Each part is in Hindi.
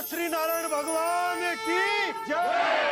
श्री नारायण भगवान की जय।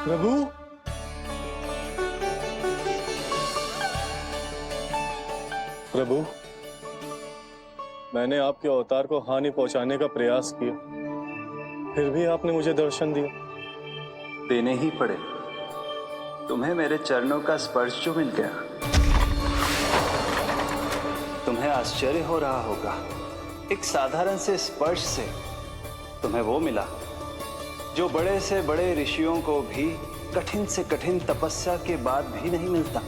प्रभु, प्रभु, मैंने आपके अवतार को हानि पहुंचाने का प्रयास किया, फिर भी आपने मुझे दर्शन दिया। देने ही पड़े। तुम्हें मेरे चरणों का स्पर्श जो मिल गया, तुम्हें आश्चर्य हो रहा होगा। एक साधारण से स्पर्श से तुम्हें वो मिला जो बड़े से बड़े ऋषियों को भी कठिन से कठिन तपस्या के बाद भी नहीं मिलता।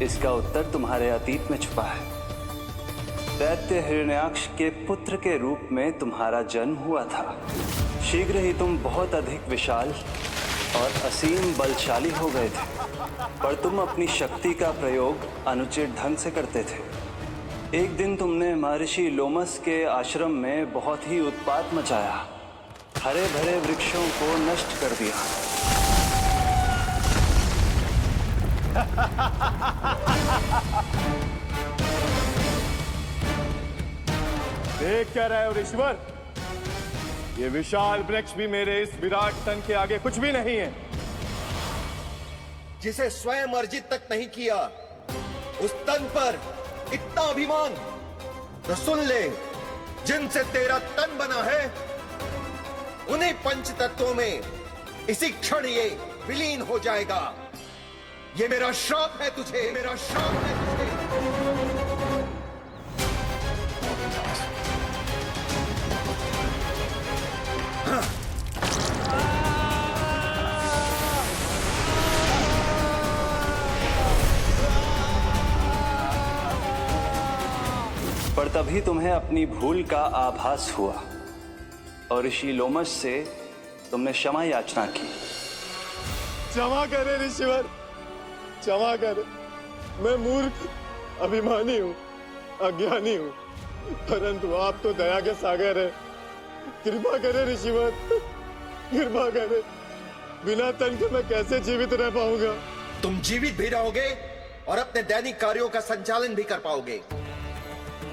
इसका उत्तर तुम्हारे अतीत में छुपा है। दैत्य हिरण्याक्ष के पुत्र के रूप में तुम्हारा जन्म हुआ था। शीघ्र ही तुम बहुत अधिक विशाल और असीम बलशाली हो गए थे, पर तुम अपनी शक्ति का प्रयोग अनुचित ढंग से करते थे। एक दिन तुमने महर्षि लोमस के आश्रम में बहुत ही उत्पात मचाया, हरे भरे वृक्षों को नष्ट कर दिया। देख क्या रहे हो ऋषिवर? ये विशाल वृक्ष भी मेरे इस विराट तन के आगे कुछ भी नहीं है। जिसे स्वयं अर्जित तक नहीं किया, उस तन पर इतना अभिमान, तो सुन ले, जिनसे तेरा तन बना है उन्हीं पंच तत्वों में इसी क्षण ये विलीन हो जाएगा। ये मेरा श्राप है तुझे, मेरा श्राप है तुझे। पर तभी तुम्हें अपनी भूल का आभास हुआ और ऋषि लोमस से तुमने क्षमा याचना की। क्षमा करे ऋषिवर, क्षमा करे। मैं मूर्ख, अभिमानी हूँ, अज्ञानी हूँ, परंतु आप तो दया के सागर है। कृपा करे ऋषिवर, कृपा करे। बिना तन के मैं कैसे जीवित रह पाऊंगा? तुम जीवित भी रहोगे और अपने दैनिक कार्यों का संचालन भी कर पाओगे,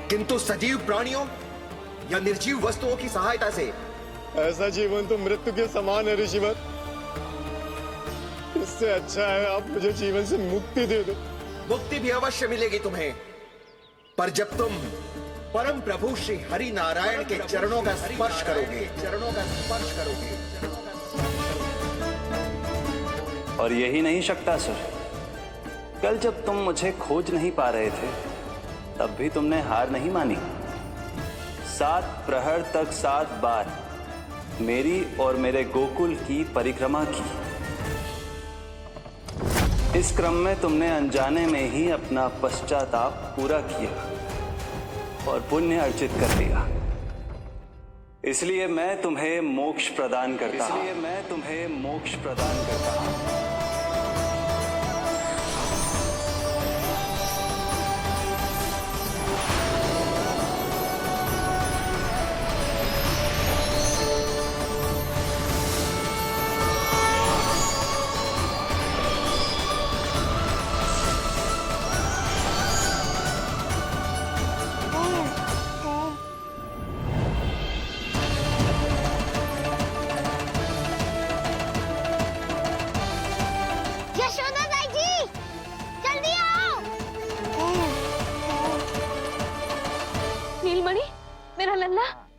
किंतु सजीव प्राणियों या निर्जीव वस्तुओं की सहायता से ऐसा जीवन तो मृत्यु के समान है ऋषिवर। इससे अच्छा है आप मुझे जीवन से मुक्ति दे दो। मुक्ति भी अवश्य मिलेगी तुम्हें, पर जब तुम परम प्रभु श्री हरि नारायण के चरणों का स्पर्श करोगे, चरणों का स्पर्श करोगे। और यही नहीं शक्तासुर, कल जब तुम मुझे खोज नहीं पा रहे थे, तब भी तुमने हार नहीं मानी। 7 प्रहर तक 7 बार मेरी और मेरे गोकुल की परिक्रमा की। इस क्रम में तुमने अनजाने में ही अपना पश्चाताप पूरा किया और पुण्य अर्जित कर लिया। इसलिए मैं तुम्हें मोक्ष प्रदान करता हूं।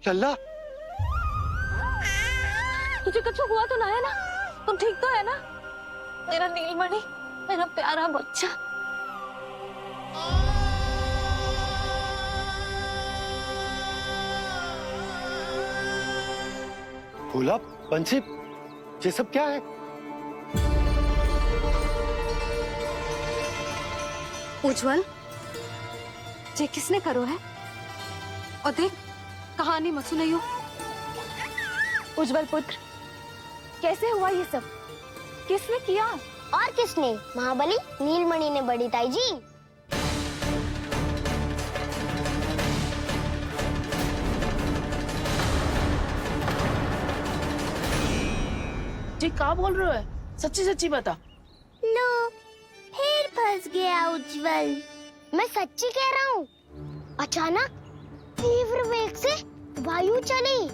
लल्ला, तुझे कुछ हुआ तो ना है ना? तुम ठीक तो है ना? मेरा नीलमणि, मेरा प्यारा बच्चा। भोला, बंसी, ये सब क्या है? उज्जवल, ये किसने करो है? और देख, कहानी मत सुनाइयो। उज्जवल पुत्र, कैसे हुआ ये सब? किसने किया? और किसने? महाबली नीलमणि ने, बड़ी ताई जी। जी क्या बोल रहे हो है? सच्ची सच्ची बता। लो, फिर फंस गया उज्जवल। मैं सच्ची कह रहा हूँ। अचानक तीव्र वेग से वायु चली।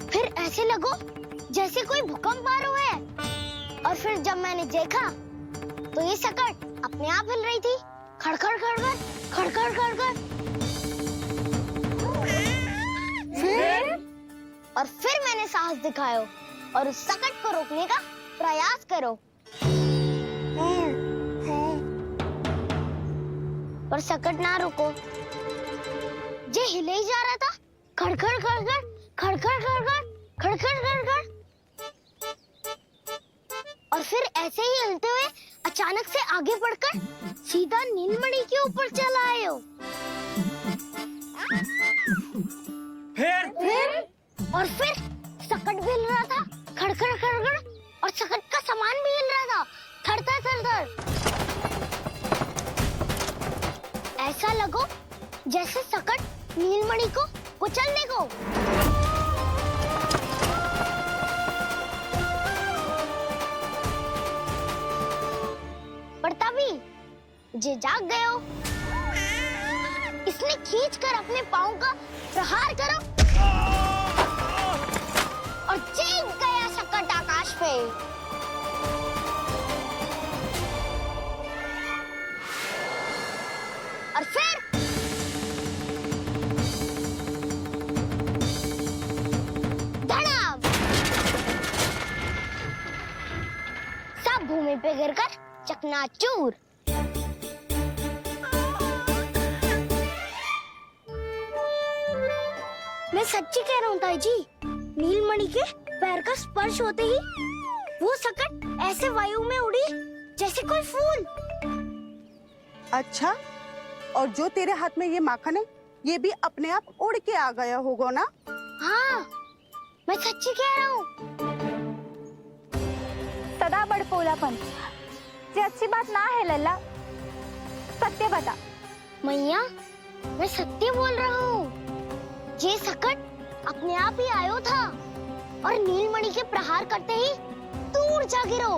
फिर ऐसे लगो जैसे कोई भूकंप आ रहा है। और फिर जब मैंने देखा तो ये सकट अपने आप हिल रही थी। खड़खड़ खड़खड़ खड़खड़ खड़खड़। फिर मैंने साहस दिखाया और उस सकट को रोकने का प्रयास करो। पर सकट ना रुको, जे हिले ही जा रहा था। खड़खड़ खड़खड़ खड़खड़ खड़खड़ खड़खड़ खड़खड़। और फिर ऐसे ही हिलते हुए अचानक से आगे बढ़कर सीधा नीलमणि के ऊपर चला आए हो। फिर और फिर सकट भी हिल रहा था। खड़खड़ खड़खड़। और सकट का सामान भी हिल रहा था। थरथर थरथर। ऐसा लगो जैसे सकट नीलमणि को कुचलने को। पर तभी जे जाग गए हो। इसने खींचकर अपने पाँव का प्रहार करो और चीख गया सकट आकाश पे। और फिर धड़ाम। सब भूमि पे गिरकर चकनाचूर। मैं सच्ची कह रहा हूँ ताई जी। नीलमणि के पैर का स्पर्श होते ही वो सकट ऐसे वायु में उड़ी जैसे कोई फूल। अच्छा, और जो तेरे हाथ में ये माखन है, ये भी अपने आप उड़ के आ गया होगा ना? हाँ, मैं सच्ची कह रहा हूँ। सदा बड़पोलापन, ये अच्छी बात ना है लल्ला। सत्य बता। मैया, मैं सत्य बोल रहा हूँ। ये सकट अपने आप ही आयो था और नीलमणि के प्रहार करते ही दूर जा गिरो।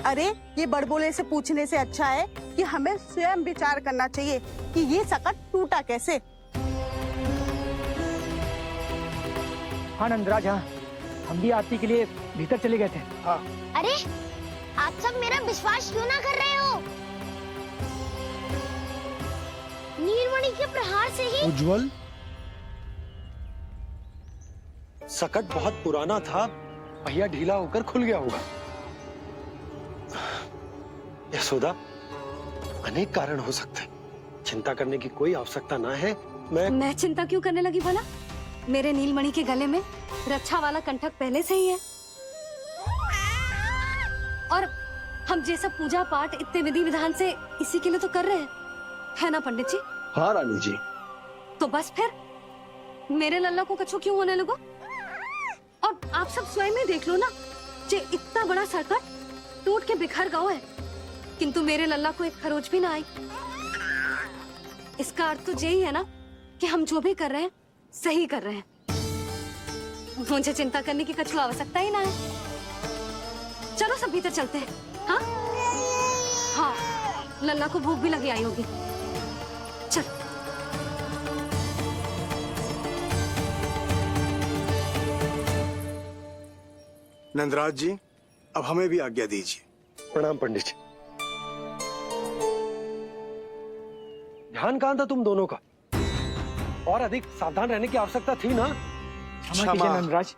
अरे, ये बड़बोले से पूछने से अच्छा है कि हमें स्वयं विचार करना चाहिए कि ये सकट टूटा कैसे। हाँ नंदराज, हाँ, हम भी आरती के लिए भीतर चले गए थे। अरे, आप सब मेरा विश्वास क्यों ना कर रहे हो? नीलमणि के प्रहार से ही। उज्जवल, सकट बहुत पुराना था, पहिया ढीला होकर खुल गया होगा। यशोदा, अनेक कारण हो सकते हैं। चिंता करने की कोई आवश्यकता ना है। मैं चिंता क्यों करने लगी भला? मेरे नीलमणि के गले में रक्षा वाला कंठक पहले से ही है। और हम जैसा पूजा पाठ इतने विधि विधान से इसी के लिए तो कर रहे हैं, है ना पंडित जी? हाँ रानी जी। तो बस फिर मेरे लल्ला को कछु क्यों होने लगो? और आप सब स्वयं ही देख लो ना, जे इतना बड़ा सकट टूट के बिखर गया है, किंतु मेरे लल्ला को एक खरोच भी ना आई। इसका अर्थ तो यही है ना कि हम जो भी कर रहे हैं सही कर रहे हैं। मुझे चिंता करने की कछु आवश्यकता ही ना है। चलो सब भीतर चलते हैं। हाँ हाँ, लल्ला को भूख भी लगी आई होगी। चल। नंदराज जी, अब हमें भी आज्ञा दीजिए। प्रणाम पंडित जी। ध्यान कहाँ था तुम दोनों का? और अधिक सावधान रहने की आवश्यकता थी ना? क्षमा कीजिए नंदराज।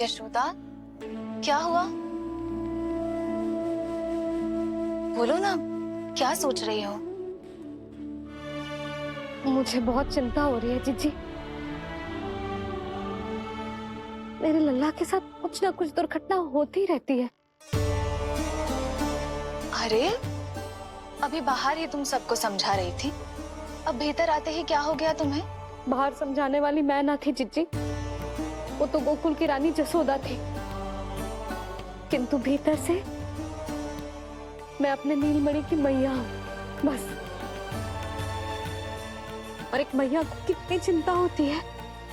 यशोदा, क्या हुआ? बोलो ना, क्या सोच रही हो? मुझे बहुत चिंता हो रही है जीजी। मेरे लल्ला के साथ कुछ ना कुछ दुर्घटना होती रहती है। अरे, अभी बाहर ही तुम सबको समझा रही थी, अब भीतर आते ही क्या हो गया तुम्हें? बाहर समझाने वाली मैं ना थी जीजी, वो तो गोकुल की रानी जसोदा थी। किंतु भीतर से मैं अपने नीलमणि की मैया हूँ, बस। और एक मैया को कितनी चिंता होती है,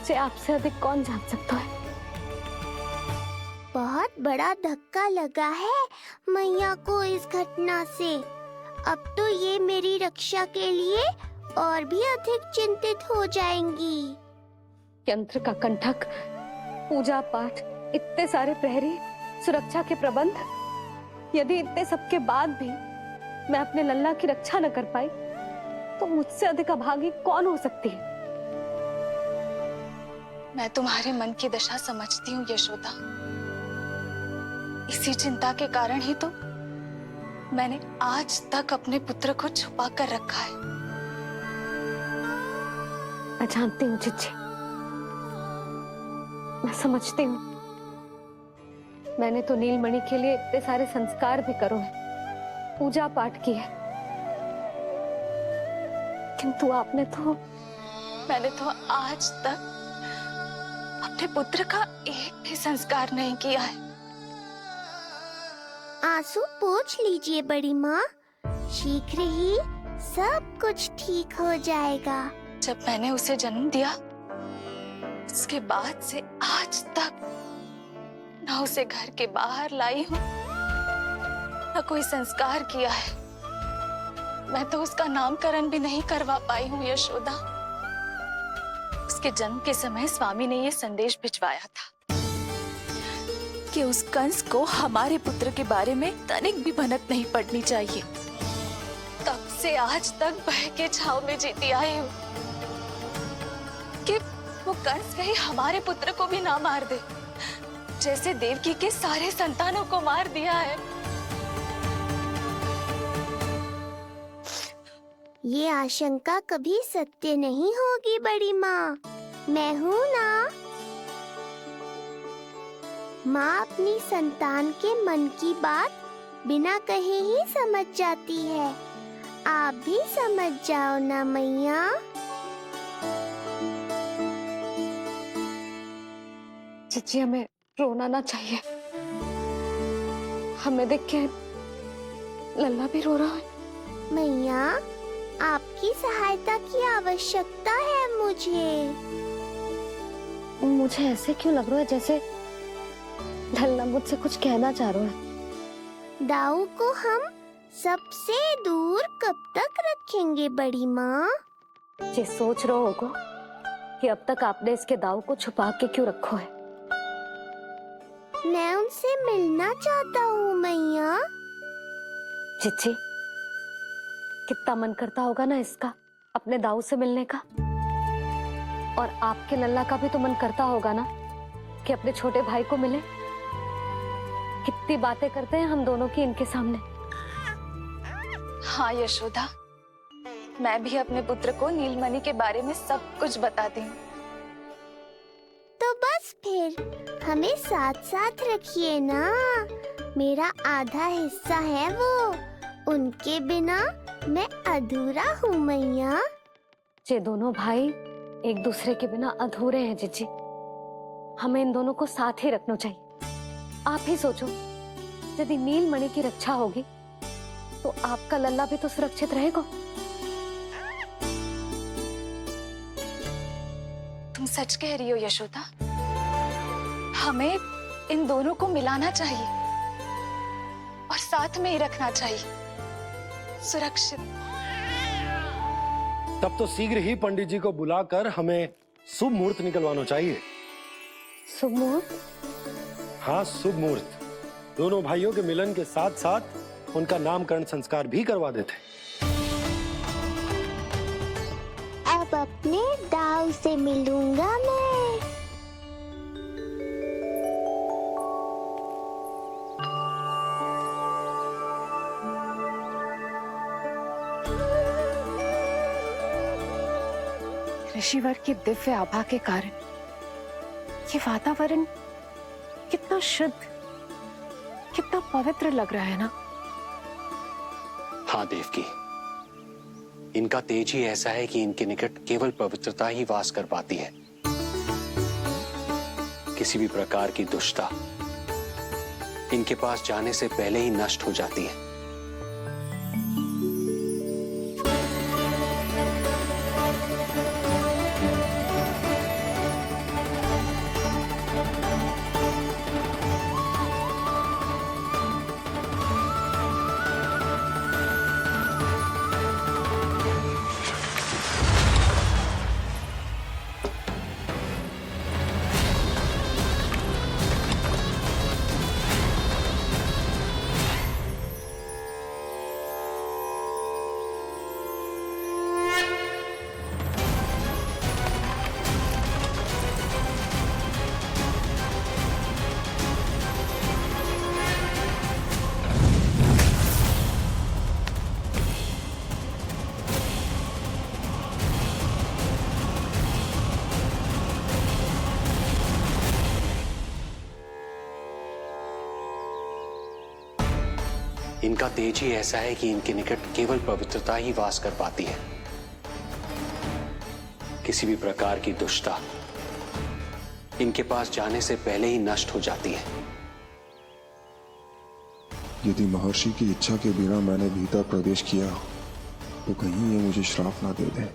इसे आपसे अधिक कौन जान सकता है। बहुत बड़ा धक्का लगा है मैया को इस घटना से। अब तो ये मेरी रक्षा के लिए और भी अधिक चिंतित हो जाएंगी। यंत्र का कंठक, पूजा पाठ, इतने सारे प्रहरी, सुरक्षा के प्रबंध, यदि इतने सबके बाद भी मैं अपने लल्ला की रक्षा न कर पाई तो मुझसे अधिक अभागी कौन हो सकती है। मैं तुम्हारे मन की दशा समझती हूँ यशोदा। इसी चिंता के कारण ही तो मैंने आज तक अपने पुत्र को छुपा कर रखा है। मैं जानती हूँ चिच्ची, मैं समझती हूँ। मैंने तो नीलमणि के लिए इतने सारे संस्कार भी करो है, पूजा पाठ की है, किंतु मैंने तो आज तक अपने पुत्र का एक भी संस्कार नहीं किया है। आंसू पोंछ लीजिए बड़ी माँ, शीघ्र ही सब कुछ ठीक हो जाएगा। जब मैंने उसे जन्म दिया, उसके बाद से आज तक न उसे घर के बाहर लाई हूँ, न कोई संस्कार किया है। मैं तो उसका नामकरण भी नहीं करवा पाई हूँ यशोदा। उसके जन्म के समय स्वामी ने ये संदेश भिजवाया था कि उस कंस को हमारे पुत्र के बारे में तनिक भी भनक नहीं पड़नी चाहिए। तब से आज तक भय के छाव में जीती आई हूँ कि वो कंस कहीं हमारे पुत्र को भी ना मार दे, जैसे देवकी के सारे संतानों को मार दिया है। ये आशंका कभी सत्य नहीं होगी बड़ी माँ, मैं हूँ ना। माँ अपनी संतान के मन की बात बिना कहे ही समझ जाती है। आप भी समझ जाओ ना मैया। चिच्ची, हमें रोना ना चाहिए। हमें देख के लल्ला भी रो रहा है। मैया, आपकी सहायता की आवश्यकता है मुझे। मुझे ऐसे क्यों लग रहा है जैसे लल्ला मुझसे कुछ कहना चाह रहा है। दाऊ को हम सबसे दूर कब तक रखेंगे बड़ी माँ? ये सोच रहे होगो कि अब तक आपने इसके दाऊ को छुपा के क्यों रखो है। मैं उनसे मिलना चाहता हूँ मैया। चिच्ची, कितना मन करता होगा ना इसका अपने दाऊ से मिलने का। और आपके लल्ला का भी तो मन करता होगा ना कि अपने छोटे भाई को मिले। कितनी बातें करते हैं हम दोनों की इनके सामने। हाँ यशोदा, मैं भी अपने पुत्र को नीलमणि के बारे में सब कुछ बताती हूँ। तो बस फिर हमें साथ साथ रखिए ना। मेरा आधा हिस्सा है वो, उनके बिना मैं अधूरा हूँ मैया। ये दोनों भाई एक दूसरे के बिना अधूरे हैं जीजी। हमें इन दोनों को साथ ही रखना चाहिए। आप ही सोचो, यदि नीलमणि की रक्षा होगी तो आपका लल्ला भी तो सुरक्षित रहेगा। तुम सच कह रही हो यशोदा, हमें इन दोनों को मिलाना चाहिए और साथ में ही रखना चाहिए, सुरक्षित। तब तो शीघ्र ही पंडित जी को बुलाकर हमें शुभ मुहूर्त निकलवाना चाहिए। शुभ मुहूर्त? हाँ, शुभ मुहूर्त। दोनों भाइयों के मिलन के साथ साथ उनका नामकरण संस्कार भी करवा देते। अब अपने दाऊ से मिलूंगा मैं। ऋषिवर की दिव्य आभा के कारण ये वातावरण कितना शुद्ध, कितना पवित्र लग रहा है ना। हाँ देवकी, इनका तेज ही ऐसा है कि इनके निकट केवल पवित्रता ही वास कर पाती है। किसी भी प्रकार की दुष्टता इनके पास जाने से पहले ही नष्ट हो जाती है। इनका तेज ही ऐसा है कि इनके निकट केवल पवित्रता ही वास कर पाती है। किसी भी प्रकार की दुष्टता इनके पास जाने से पहले ही नष्ट हो जाती है। यदि महर्षि की इच्छा के बिना मैंने भीतर प्रवेश किया तो कहीं ये मुझे श्राप ना दे दे।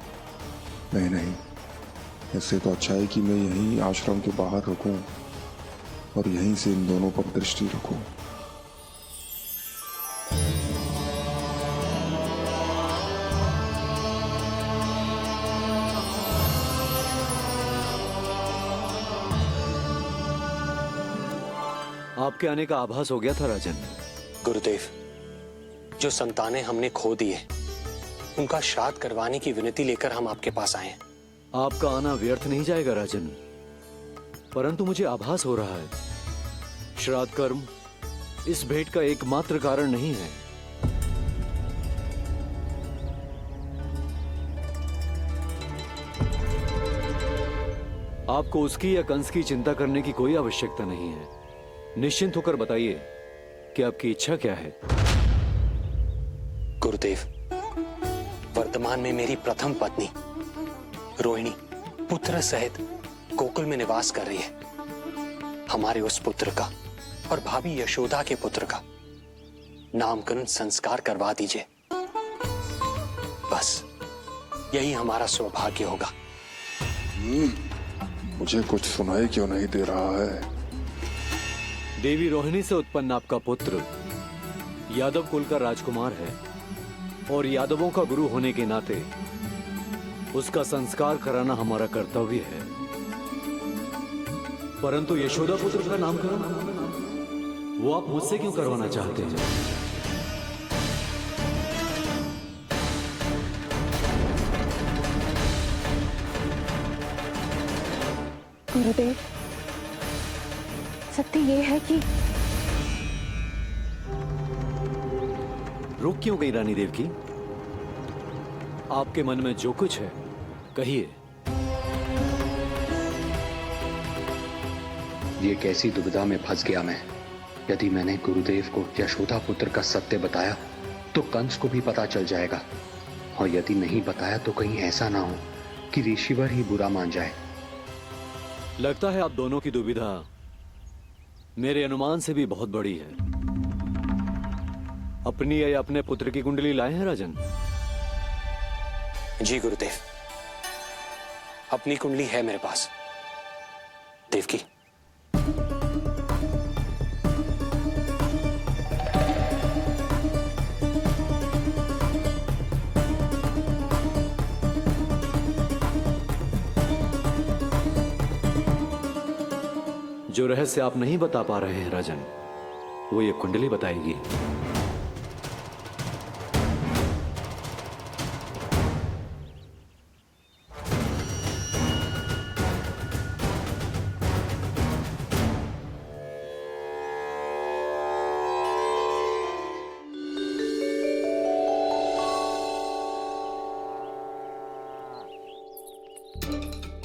नहीं, इससे तो अच्छा है कि मैं यहीं आश्रम के बाहर रुकूं और यहीं से इन दोनों पर दृष्टि रखूं। आपके आने का आभास हो गया था राजन। गुरुदेव, जो संतानें हमने खो दी है उनका श्राद्ध करवाने की विनती लेकर हम आपके पास आए हैं। आपका आना व्यर्थ नहीं जाएगा राजन, परंतु मुझे आभास हो रहा है श्राद्ध कर्म इस भेंट का एकमात्र कारण नहीं है। आपको उसकी या कंस की चिंता करने की कोई आवश्यकता नहीं है। निश्चिंत होकर बताइए कि आपकी इच्छा क्या है। गुरुदेव, वर्तमान में मेरी प्रथम पत्नी रोहिणी पुत्र सहित गोकुल में निवास कर रही है। हमारे उस पुत्र का और भाभी यशोदा के पुत्र का नामकरण संस्कार करवा दीजिए। बस यही हमारा सौभाग्य होगा। मुझे कुछ सुनाई क्यों नहीं दे रहा है? देवी रोहिणी से उत्पन्न आपका पुत्र यादव कुल का राजकुमार है और यादवों का गुरु होने के नाते उसका संस्कार कराना हमारा कर्तव्य है। परंतु यशोदा पुत्र का नामकरण वो आप मुझसे क्यों करवाना चाहते हैं? गुरुदेव, सत्य ये है कि रुक क्यों गई रानी देवकी? आपके मन में जो कुछ है कहिए। ये कैसी दुविधा में फंस गया मैं। यदि मैंने गुरुदेव को यशोदा पुत्र का सत्य बताया तो कंस को भी पता चल जाएगा, और यदि नहीं बताया तो कहीं ऐसा ना हो कि ऋषिवर ही बुरा मान जाए। लगता है आप दोनों की दुविधा मेरे अनुमान से भी बहुत बड़ी है। अपनी या अपने पुत्र की कुंडली लाए हैं राजन? जी गुरुदेव, अपनी कुंडली है मेरे पास। देवकी, जो रहस्य आप नहीं बता पा रहे हैं राजन, वो ये कुंडली बताएगी।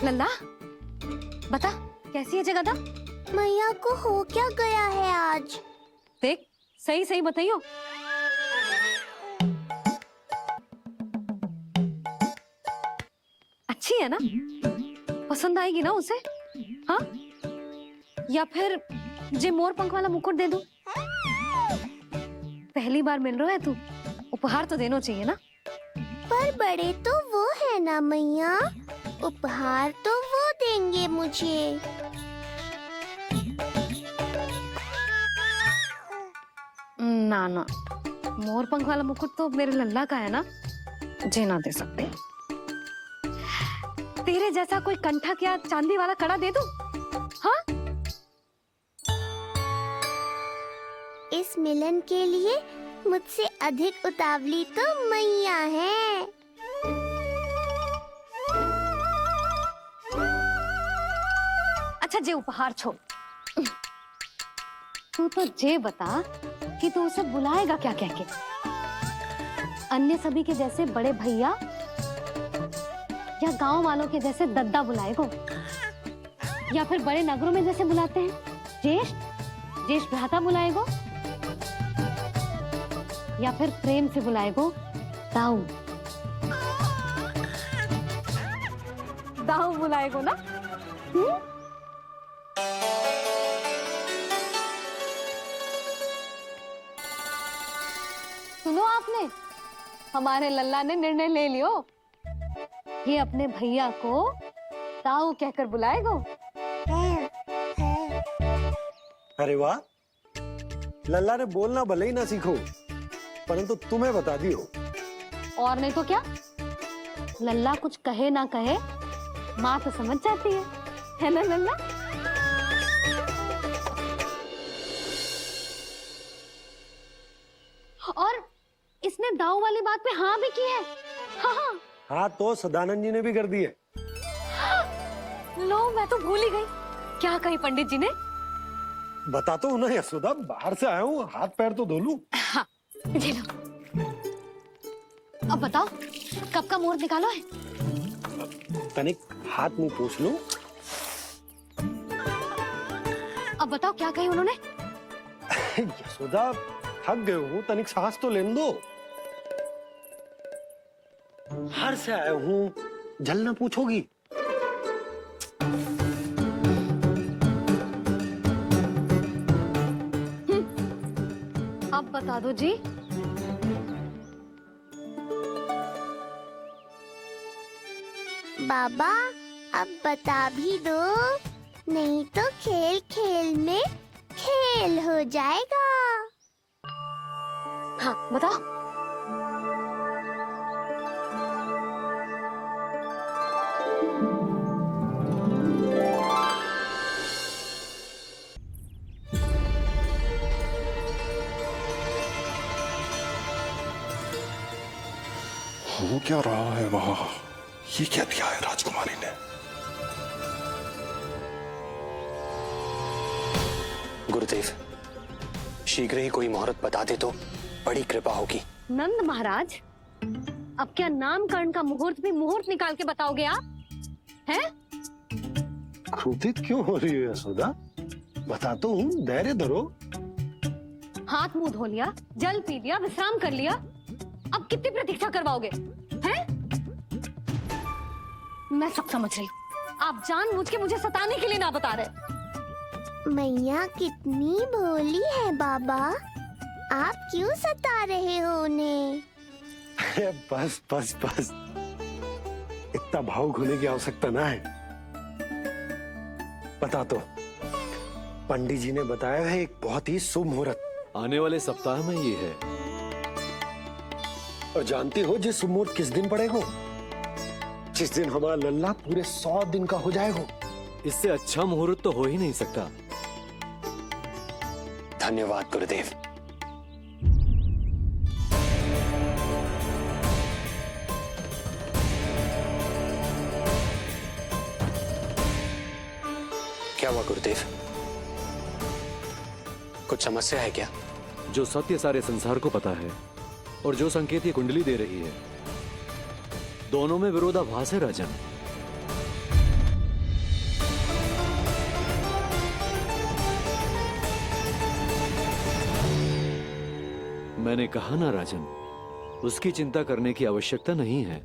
लल्ला बता कैसी है जगदा? मैया को हो क्या गया है आज? देख सही सही बताइयो। अच्छी है ना? पसंद आएगी ना उसे? हाँ? या फिर जे मोर पंख वाला मुकुट दे दूं? पहली बार मिल रहा है तू, उपहार तो देना चाहिए ना? पर बड़े तो वो है ना मैया, उपहार तो वो देंगे मुझे। ना ना, मोर पंख वाला मुकुट तो मेरे लल्ला का है ना, जे ना दे सकते। तेरे जैसा कोई कंठक या चांदी वाला कड़ा दे दूं? हाँ? इस मिलन के लिए मुझसे अधिक उतावली तो मैया है। अच्छा जे उपहार छोड़, तू तो जे बता कि तू उसे बुलाएगा क्या कह के? अन्य सभी के जैसे बड़े भैया या गांव वालों के जैसे दद्दा बुलाएगो, या फिर बड़े नगरों में जैसे बुलाते हैं ज्येष्ठ भ्राता बुलाएगो, या फिर प्रेम से बुलाएगो दाऊ बुलाएगो ना? सुनो आपने, हमारे लल्ला ने निर्णय ले लियो, ये अपने भैया को ताऊ कहकर बुलाएगो। अरे वाह, लल्ला ने बोलना भले ही ना सीखो, परंतु तुम्हें बता दियो। और नहीं तो क्या, लल्ला कुछ कहे ना कहे माँ तो समझ जाती है ना लल्ला? और इसने दाऊ वाली बात पे हाँ भी की है। हाँ हाँ तो सदानंद जी ने भी कर दी है। लो मैं तो भूल ही गई, क्या कही पंडित जी ने? बता तो ना यशोदा, बाहर से आया हूँ, हाथ पैर तो धो लूं। हाँ, ये लो। अब बताओ कब का मुहूर्त निकालो है? तनिक हाथ मुंह पूछ लो। अब बताओ क्या कही उन्होंने? यशोदा थक गए हूँ, तनिक सांस तो लेने दो। बाहर से आया हूँ, जल ना पूछोगी? अब बता दो जी। बाबा अब बता भी दो, नहीं तो खेल खेल में खेल हो जाएगा। हाँ बताओ। हो क्या रहा है वहां? ये क्या दिया है राजकुमारी ने? गुरुदेव, शीघ्र ही कोई मुहूर्त बता दे तो बड़ी कृपा होगी। नंद महाराज, अब क्या नामकरण का मुहूर्त भी मुहूर्त निकाल के बताओगे आप? हैं? क्रोधित क्यों हो रही है यशोदा? बताता हूँ, धैर्य धरो। हाथ मुंह धो लिया, जल पी लिया, विश्राम कर लिया, अब कितनी प्रतीक्षा करवाओगे? हैं? मैं सब समझ रही हूँ, आप जानबूझ के मुझे सताने के लिए ना बता रहे। मैया कितनी भोली है बाबा, आप क्यों सता रहे हो उन्हें? बस बस बस, इतना भावुक होने की आवश्यकता ना है। बता तो, पंडित जी ने बताया है एक बहुत ही शुभ मुहूर्त आने वाले सप्ताह में ये है। और जानती हो जिस शुभ मुहूर्त किस दिन पड़ेगा? जिस दिन हमारा लल्ला पूरे 100 दिन का हो जाएगा। इससे अच्छा मुहूर्त तो हो ही नहीं सकता। धन्यवाद गुरुदेव। क्या हुआ गुरुदेव? कुछ समस्या है क्या? जो सत्य सारे संसार को पता है और जो संकेत ये कुंडली दे रही है, दोनों में विरोधाभास है राजन। मैंने कहा ना राजन, उसकी चिंता करने की आवश्यकता नहीं है।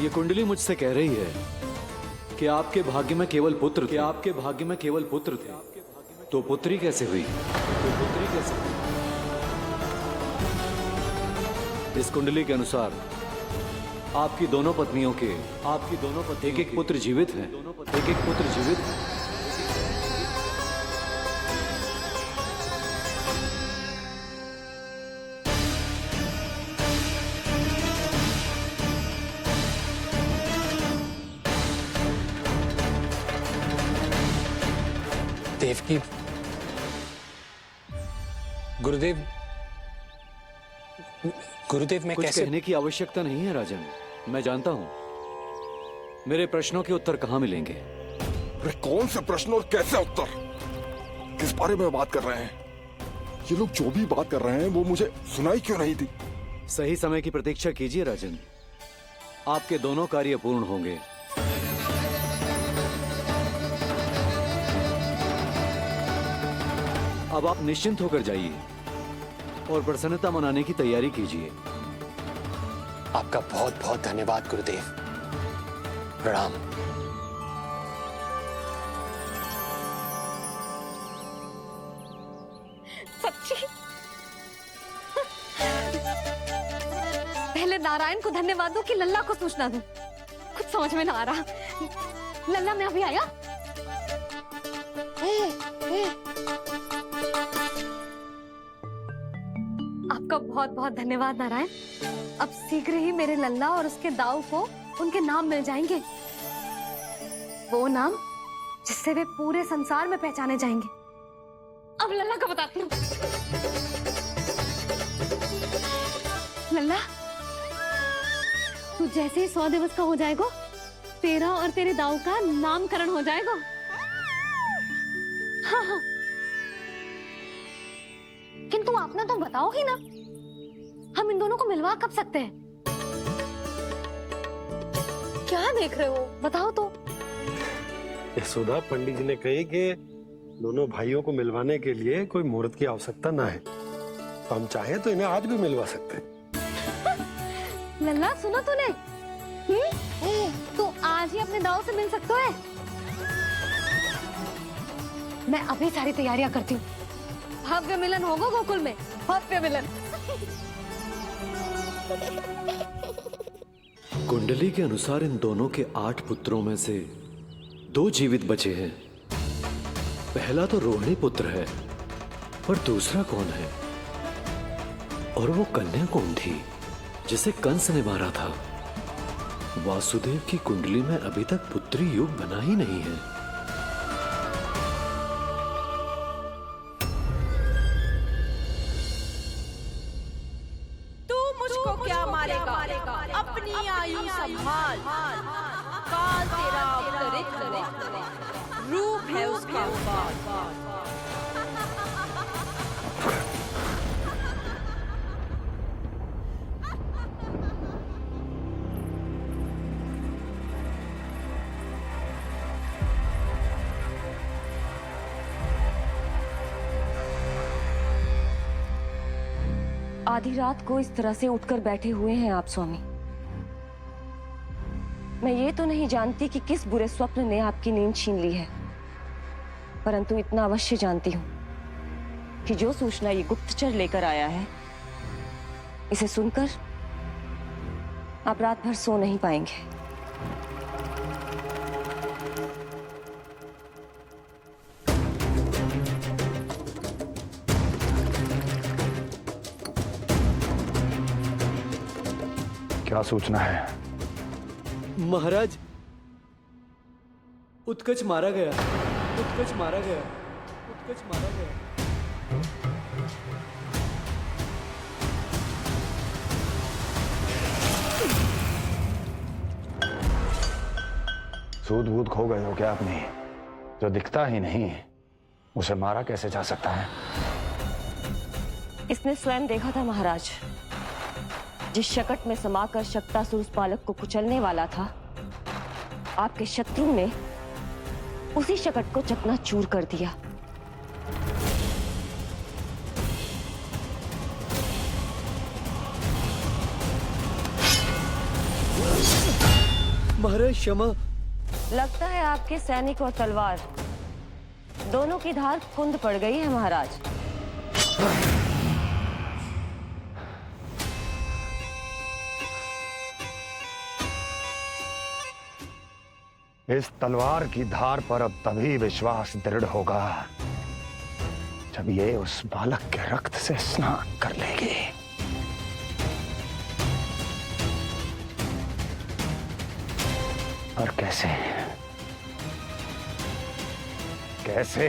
ये कुंडली मुझसे कह रही है कि आपके भाग्य में केवल पुत्र थे। आपके भाग्य में केवल पुत्र थे, तो पुत्री कैसे हुई? इस कुंडली के अनुसार आपकी दोनों पत्नियों के एक एक पुत्र जीवित हैं। देवकी, गुरुदेव मैं कुछ कैसे? कहने की आवश्यकता नहीं है राजन, मैं जानता हूं मेरे प्रश्नों के उत्तर कहां मिलेंगे। अरे कौन से प्रश्न और कैसे उत्तर? किस बारे में बात कर रहे हैं? ये लोग जो भी बात कर रहे हैं वो मुझे सुनाई क्यों नहीं दी? सही समय की प्रतीक्षा कीजिए राजन, आपके दोनों कार्य पूर्ण होंगे। अब आप निश्चिंत होकर जाइए और प्रसन्नता मनाने की तैयारी कीजिए। आपका बहुत बहुत धन्यवाद गुरुदेव। प्रणाम। सच्ची? पहले नारायण को धन्यवाद दूं कि लल्ला को सूचना दूं? कुछ समझ में ना आ रहा। लल्ला मैं अभी आया। आपका बहुत बहुत धन्यवाद नारायण। अब शीघ्र ही मेरे लल्ला और उसके दाऊ को उनके नाम मिल जाएंगे, वो नाम जिससे वे पूरे संसार में पहचाने जाएंगे। अब लल्ला को बताती हूँ। लल्ला, तू जैसे ही 100 दिवस का हो जाएगा, तेरा और तेरे दाऊ का नामकरण हो जाएगा। हाँ। किंतु आपने तो बताओ ही ना, हम इन दोनों को मिलवा कब सकते हैं? क्या देख रहे हो, बताओ तो। यशोदा, पंडित जी ने कही कि दोनों भाइयों को मिलवाने के लिए कोई मुहूर्त की आवश्यकता ना है, तो हम चाहे तो इन्हें आज भी मिलवा सकते हैं। लल्ला सुनो तूने, तू आज ही अपने दाऊ से मिल सकते है। मैं अभी सारी तैयारियां करती हूँ। भव्य मिलन होगा गोकुल में, भव्य मिलन। कुंडली के अनुसार इन दोनों के 8 पुत्रों में से 2 जीवित बचे हैं। पहला तो रोहिणी पुत्र है, पर दूसरा कौन है? और वो कन्या कौन थी जिसे कंस ने मारा था? वासुदेव की कुंडली में अभी तक पुत्री योग बना ही नहीं है। मुझको क्या मारेगा? अपनी आयु संभाल। काल तेरा अवतरित रूप है उसका। आधी रात को इस तरह से उठकर बैठे हुए हैं आप स्वामी। मैं ये तो नहीं जानती कि किस बुरे स्वप्न ने आपकी नींद छीन ली है, परंतु इतना अवश्य जानती हूँ कि जो सूचना ये गुप्तचर लेकर आया है, इसे सुनकर आप रात भर सो नहीं पाएंगे। क्या सूचना है? महाराज, उत्कच मारा गया। सूद वूद खो गए हो क्या अपनी? जो दिखता ही नहीं उसे मारा कैसे जा सकता है? इसने स्वयं देखा था महाराज। जिस शकट में समाकर शक्तासुर उस बालक को कुचलने वाला था, आपके शत्रु ने उसी शकट को चकनाचूर कर दिया। महाराज क्षमा। लगता है आपके सैनिक और तलवार दोनों की धार कुंद पड़ गई है महाराज। इस तलवार की धार पर अब तभी विश्वास दृढ़ होगा जब ये उस बालक के रक्त से स्नान कर लेगी। और कैसे कैसे?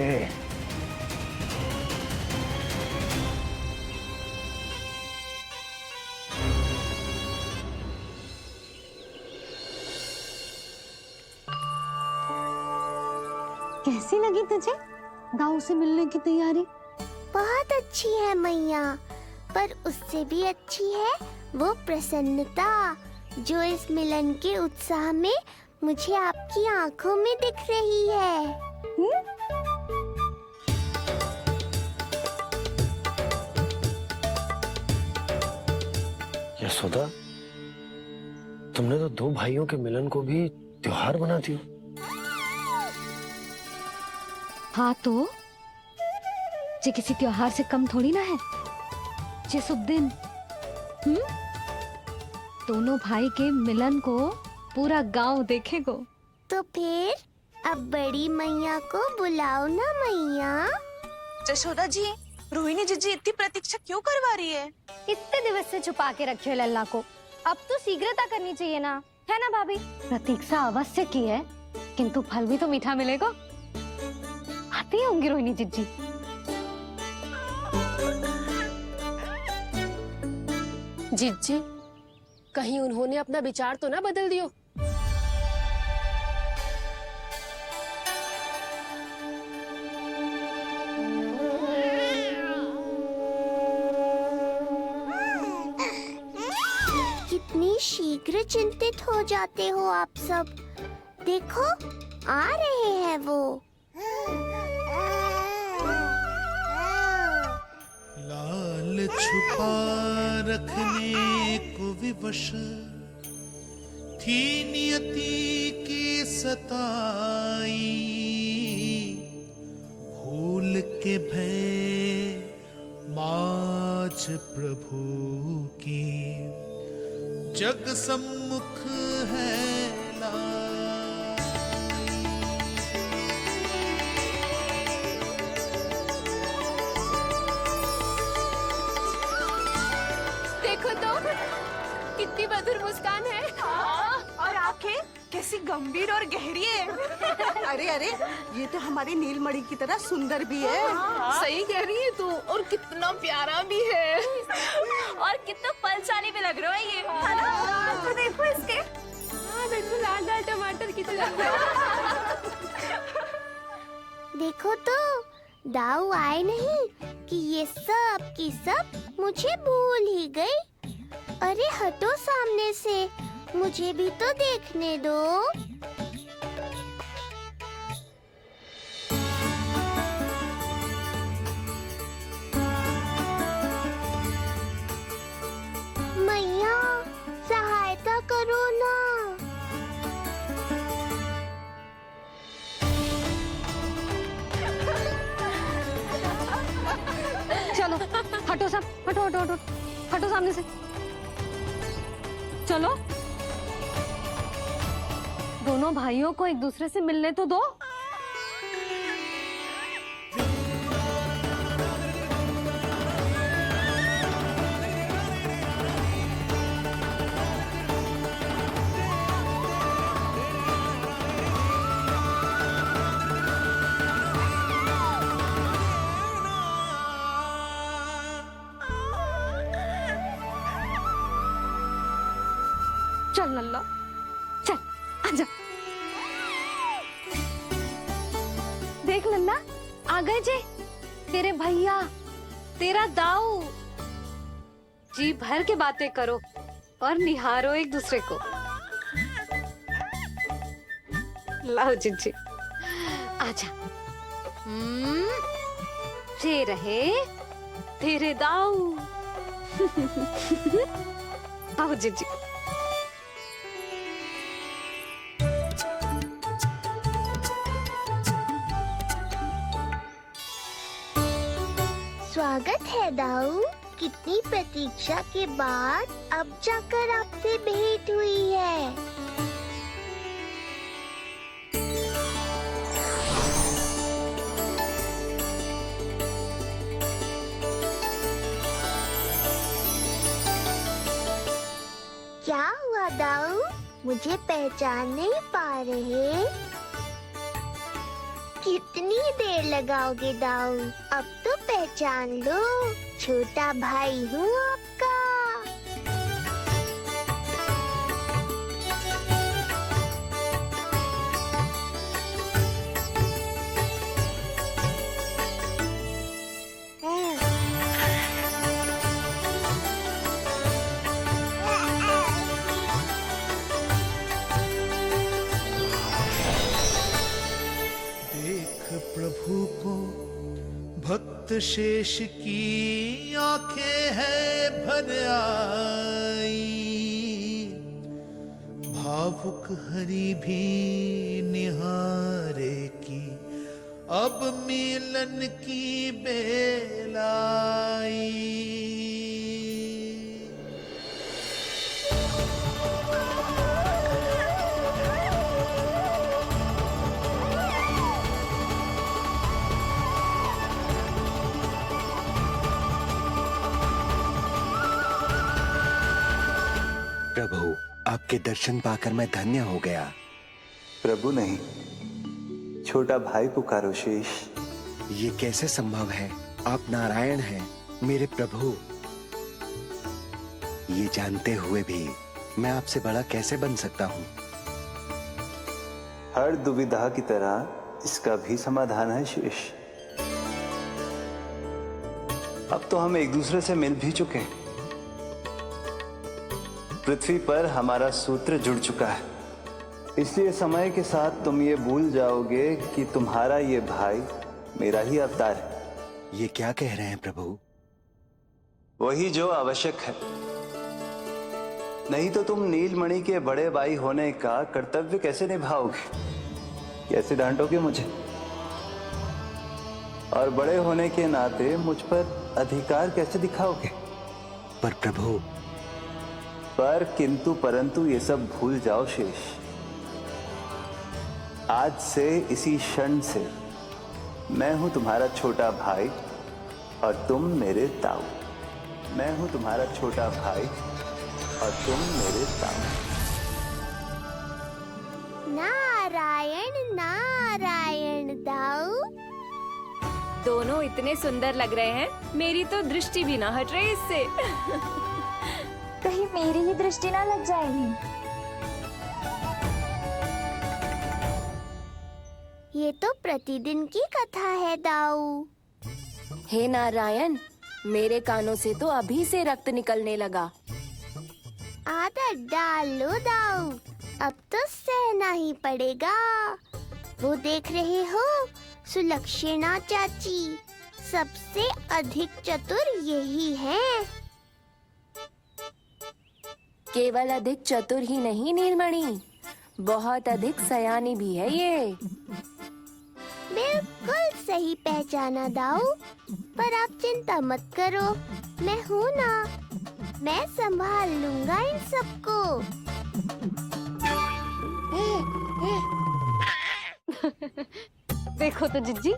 कैसी लगी तुझे दाऊ से मिलने की तैयारी? बहुत अच्छी है मैया, पर उससे भी अच्छी है वो प्रसन्नता जो इस मिलन के उत्साह में मुझे आपकी आंखों में दिख रही है। यशोदा, तुमने तो दो भाइयों के मिलन को भी त्योहार बना दिया। हाँ तो ये किसी त्योहार से कम थोड़ी ना है। ये शुभ दिन दोनों भाई के मिलन को पूरा गांव देखेगो। तो फिर अब बड़ी मैया को बुलाओ ना मैया। यशोदा जी, रोहिणी जीजी इतनी प्रतीक्षा क्यों करवा रही है? इतने दिवस से छुपा के रखे हो लल्ला को, अब तो शीघ्रता करनी चाहिए ना, है ना भाभी? प्रतीक्षा अवश्य की है, किंतु फल भी तो मीठा मिलेगा। आती होंगी रोहिणी जीजी। जीजी, कहीं उन्होंने अपना विचार तो ना बदल दियो? कितनी शीघ्र चिंतित हो जाते हो आप सब। देखो आ रहे हैं वो। लाल छुपा रखने को विवश थी नियति की सताई, भूल के भय माज प्रभु की जग सम्मुख है देखो तो कितनी मधुर मुस्कान है। और आंखें कैसी गंभीर और गहरी है। अरे अरे, ये तो हमारी नीलमणि की तरह सुंदर भी है। सही कह रही है तू, और कितना प्यारा भी है। और कितना बलशाली भी लग रहा है ये, है ना? तो देखो इसके। हाँ बिल्कुल लाल लाल टमाटर की तरह। देखो तो दाऊ आए नहीं कि ये सब की सब मुझे भूल ही गई। अरे हटो सामने से, मुझे भी तो देखने दो। मैया सहायता करो ना। चलो हटो सब, हटो हटो हटो हटो सामने से। चलो दोनों भाइयों को एक दूसरे से मिलने तो दो। चल लल्ला, चल आजा। देख लल्ला, आ गए जे तेरे भैया, तेरा दाऊ। जी भर के बातें करो और निहारो एक दूसरे को। लाओ जीजी, आजा। ये रहे तेरे दाऊ। आओ जीजी। स्वागत है दाऊ। कितनी प्रतीक्षा के बाद अब जाकर आपसे भेंट हुई है। क्या हुआ दाऊ? मुझे पहचान नहीं पा रहे? कितनी देर लगाओगे दाऊ? अब तो पहचान लो, छोटा भाई हूँ आपका। प्रभु को भक्त शेष की आंखें है भर आई, भावुक हरि भी निहारे की अब मिलन की बेल आई। प्रभु, आपके दर्शन पाकर मैं धन्य हो गया। प्रभु नहीं, छोटा भाई पुकारो शेष। ये कैसे संभव है? आप नारायण हैं, मेरे प्रभु। ये जानते हुए भी मैं आपसे बड़ा कैसे बन सकता हूँ? हर दुविधा की तरह इसका भी समाधान है शेष। अब तो हम एक दूसरे से मिल भी चुके हैं। पृथ्वी पर हमारा सूत्र जुड़ चुका है, इसलिए समय के साथ तुम ये भूल जाओगे कि तुम्हारा ये भाई मेरा ही अवतार है। ये क्या कह रहे हैं प्रभु? वही जो आवश्यक है, नहीं तो तुम नीलमणि के बड़े भाई होने का कर्तव्य कैसे निभाओगे? कैसे डांटोगे मुझे? और बड़े होने के नाते मुझ पर अधिकार कैसे दिखाओगे? पर प्रभु, पर किंतु परंतु ये सब भूल जाओ शेष। आज से इसी क्षण से मैं हूं तुम्हारा छोटा भाई और तुम मेरे ताऊ। मैं हूं तुम्हारा छोटा भाई और तुम मेरे ताऊ। नारायण नारायण दाऊ। दोनों इतने सुंदर लग रहे हैं, मेरी तो दृष्टि भी ना हट रही इससे। कहीं मेरी ही दृष्टि ना लग जाएगी। ये तो प्रतिदिन की कथा है दाऊ। हे नारायण, मेरे कानों से तो अभी से रक्त निकलने लगा। आदत डाल लो दाऊ, अब तो सहना ही पड़ेगा। वो देख रहे हो, सुलक्षणा चाची सबसे अधिक चतुर यही है। केवल अधिक चतुर ही नहीं नीलमणि, बहुत अधिक सयानी भी है ये। बिल्कुल सही पहचाना दाऊ, पर आप चिंता मत करो, मैं हूँ ना, मैं संभाल लूंगा इन सबको। देखो तो जिज्जी,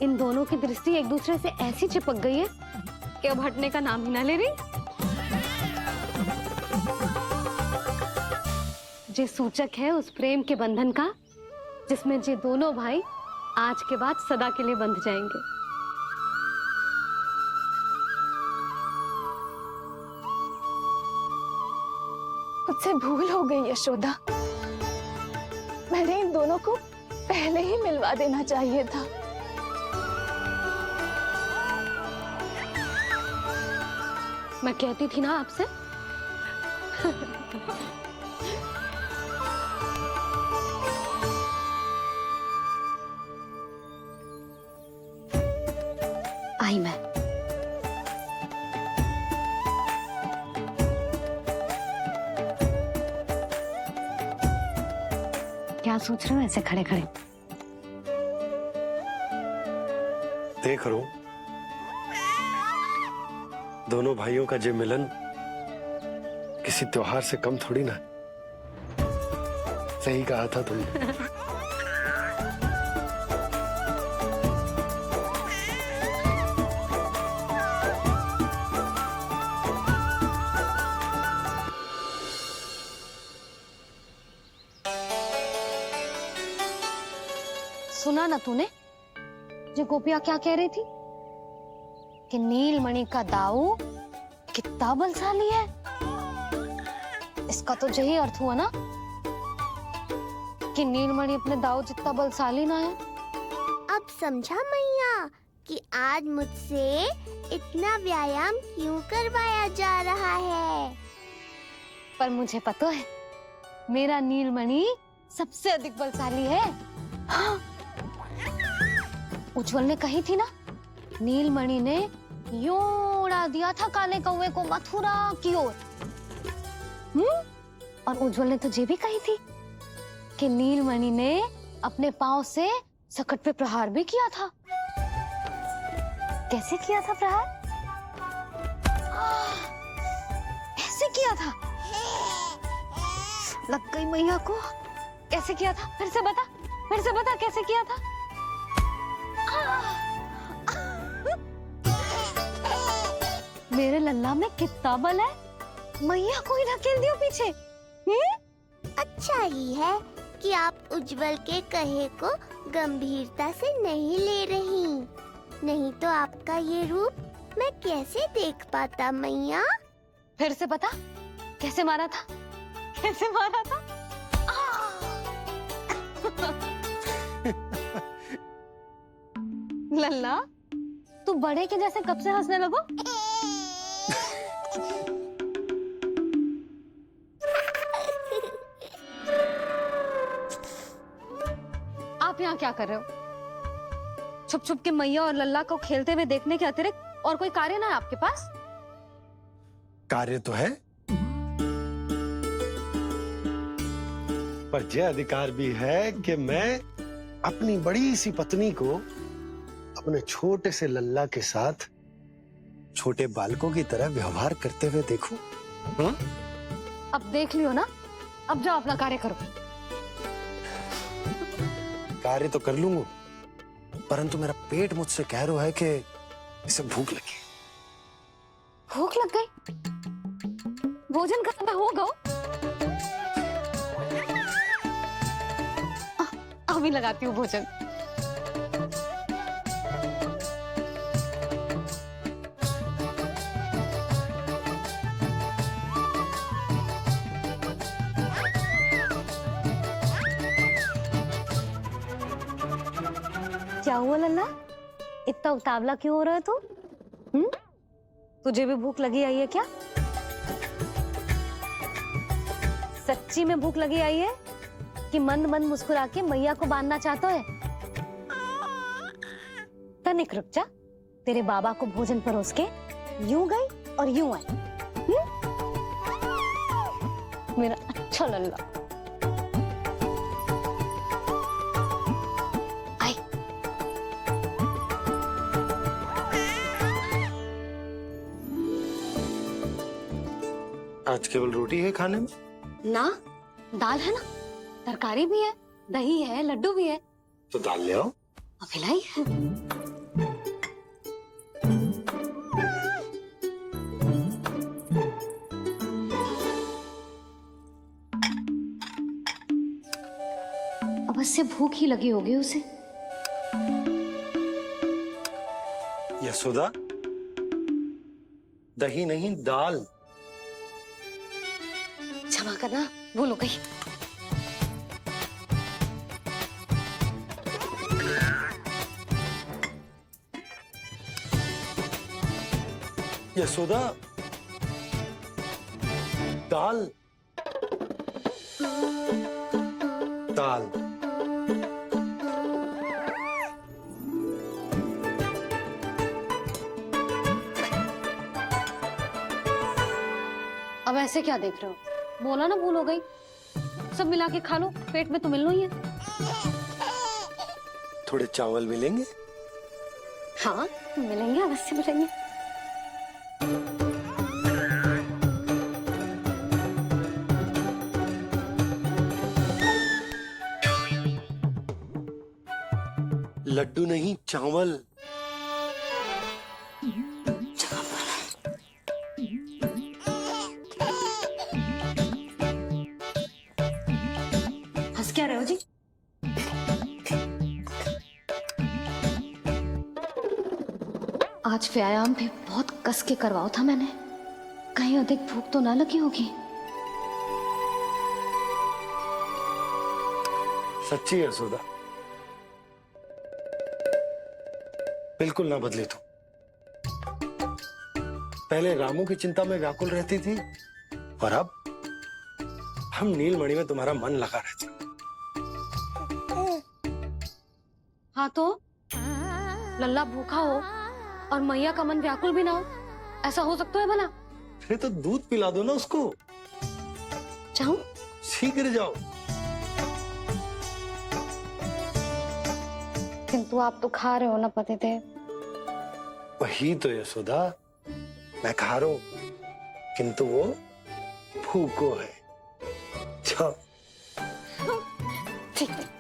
इन दोनों की दृष्टि एक दूसरे से ऐसी चिपक गई है कि अब हटने का नाम ही ना ले रही। जे सूचक है उस प्रेम के बंधन का, जिसमें जे दोनों भाई आज के बाद सदा के लिए बंध जाएंगे। मुझसे भूल हो गई यशोदा, मैंने इन दोनों को पहले ही मिलवा देना चाहिए था। मैं कहती थी ना आपसे। आई मैं। क्या सोच रहे हो ऐसे खड़े खड़े? देख रहा हूं दोनों भाइयों का ये मिलन किसी त्योहार से कम थोड़ी ना। सही कहा था तुमने। सुना ना तूने जो गोपिया क्या कह रही थी कि नीलमणि का दाऊ कितना बलशाली है। इसका तो यही अर्थ हुआ ना कि नीलमणि अपने दाऊ जितना बलशाली ना है। अब समझा मैया कि आज मुझसे इतना व्यायाम क्यों करवाया जा रहा है। पर मुझे पता है मेरा नीलमणि सबसे अधिक बलशाली है। हाँ। उज्जवल ने कही थी ना, नीलमणि ने यूं उड़ा दिया था काले कौवे को मथुरा की ओर। और उज्जवल ने तो ये भी कही थी कि नीलमणि ने अपने पांव से सकट पे प्रहार भी किया था। कैसे किया था प्रहार? ऐसे किया था। लग गई मैया को। कैसे किया था? फिर से बता कैसे किया था? मेरे लल्ला में कितना बल है। मैया को ही धकेल दियो पीछे। अच्छा ही है कि आप उज्जवल के कहे को गंभीरता से नहीं ले रही, नहीं तो आपका ये रूप मैं कैसे देख पाता मैया। फिर से बता कैसे मारा था? कैसे मारा था? लल्ला तू बड़े के जैसे कब से हंसने लगो? आप यहाँ क्या कर रहे हो? छुप छुप के मैया और लल्ला को खेलते हुए देखने के अतिरिक्त और कोई कार्य ना है आपके पास? कार्य तो है, पर यह अधिकार भी है कि मैं अपनी बड़ी सी पत्नी को अपने छोटे से लल्ला के साथ छोटे बालकों की तरह व्यवहार करते हुए देखूं। अब देख लियो ना, अब जाओ अपना कार्य करो। कार्य तो कर लूंगा, परंतु मेरा पेट मुझसे कह रहा है कि इसे भूख लगी। भूख लग गई? भोजन का समय होगा। अभी लगाती हूँ भोजन। क्या हुआ लल्ला, इतना उतावला क्यों हो रहा है तू? तुझे भी भूख लगी आई है क्या? सच्ची में भूख लगी आई है कि मंद मंद मुस्कुरा के मैया को बांधना चाहता है? तनिक रुक जा, तेरे बाबा को भोजन परोस के यूं गई और यूं आई। मेरा अच्छा लल्ला। आई। आज केवल रोटी है खाने में? ना, दाल है ना, तरकारी भी है, दही है, लड्डू भी है। तो दाल ले आओ। अभी लाई है। अवश्य भूख ही लगी होगी उसे। यशोदा, दही नहीं दाल। क्षमा करना, भूल हो गई। यशोदा, दाल दाल। अब ऐसे क्या देख रहे हो? बोला ना भूल हो गई। सब मिला के खा लो, पेट में तो मिलना ही है। थोड़े चावल मिलेंगे? हाँ मिलेंगे, अवश्य मिलेंगे। लड्डू नहीं, चावल। हंस क्या रहे हो जी? आज व्यायाम भी बहुत कस के करवाओ था मैंने, कहीं अधिक भूख तो ना लगी होगी। सच्ची है यशोदा, बिल्कुल ना बदले तू। पहले रामू की चिंता में व्याकुल रहती थी और अब हम नीलमणि में तुम्हारा मन लगा रहता। हाँ तो लल्ला भूखा हो और मैया का मन व्याकुल भी ना हो, ऐसा हो सकता है भला? अरे तो दूध पिला दो ना उसको। जाऊं? शीघ्र जाओ। किंतु आप तो खा रहे हो ना पतिदेव। वही तो यशोदा, मैं खा रहा हूं, किंतु वो भूखो है। जाओ। ठीक है।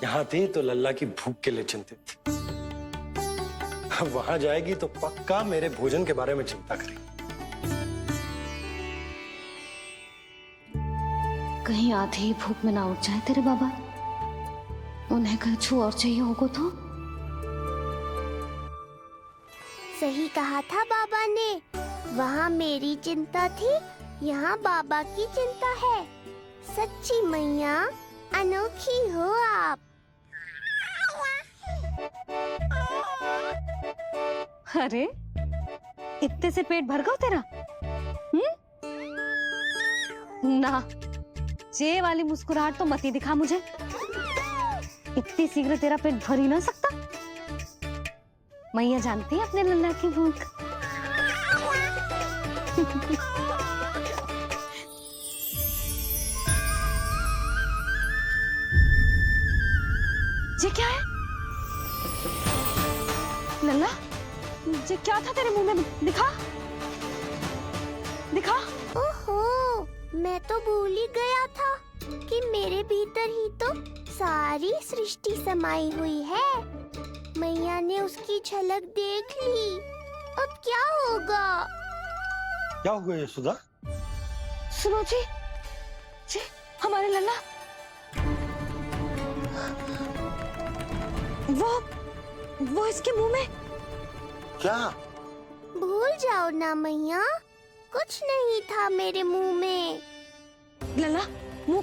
यहाँ थी तो लल्ला की भूख के लिए चिंतित थी, अब वहां जाएगी तो पक्का मेरे भोजन के बारे में चिंता करेगी। कहीं आधी ही भूख में ना उठ जाए तेरे बाबा, उन्हें कुछ और चाहिए होगा तो? सही कहा था बाबा ने, वहाँ मेरी चिंता थी, यहाँ बाबा की चिंता है। सच्ची मैया, अनोखी हो आप। अरे इतने से पेट भर गया तेरा? ना, ये वाली मुस्कुराहट तो मत ही दिखा मुझे, इतनी शीघ्र तेरा पेट भर ही ना सकता। मैया जानती है अपने लल्ला की भूख। ये क्या है लल्ला? ये क्या था तेरे मुंह में? दिखा दिखा। ओहो, मैं तो भूल ही गया था कि मेरे भीतर ही तो सारी सृष्टि समाई हुई है। मैया ने उसकी झलक देख ली, अब क्या होगा? क्या हुआ यशोदा? सुनो जी, हमारे लल्ला वो इसके मुंह में। क्या? भूल जाओ ना मैया, कुछ नहीं था मेरे मुंह में। लल्ला मुंह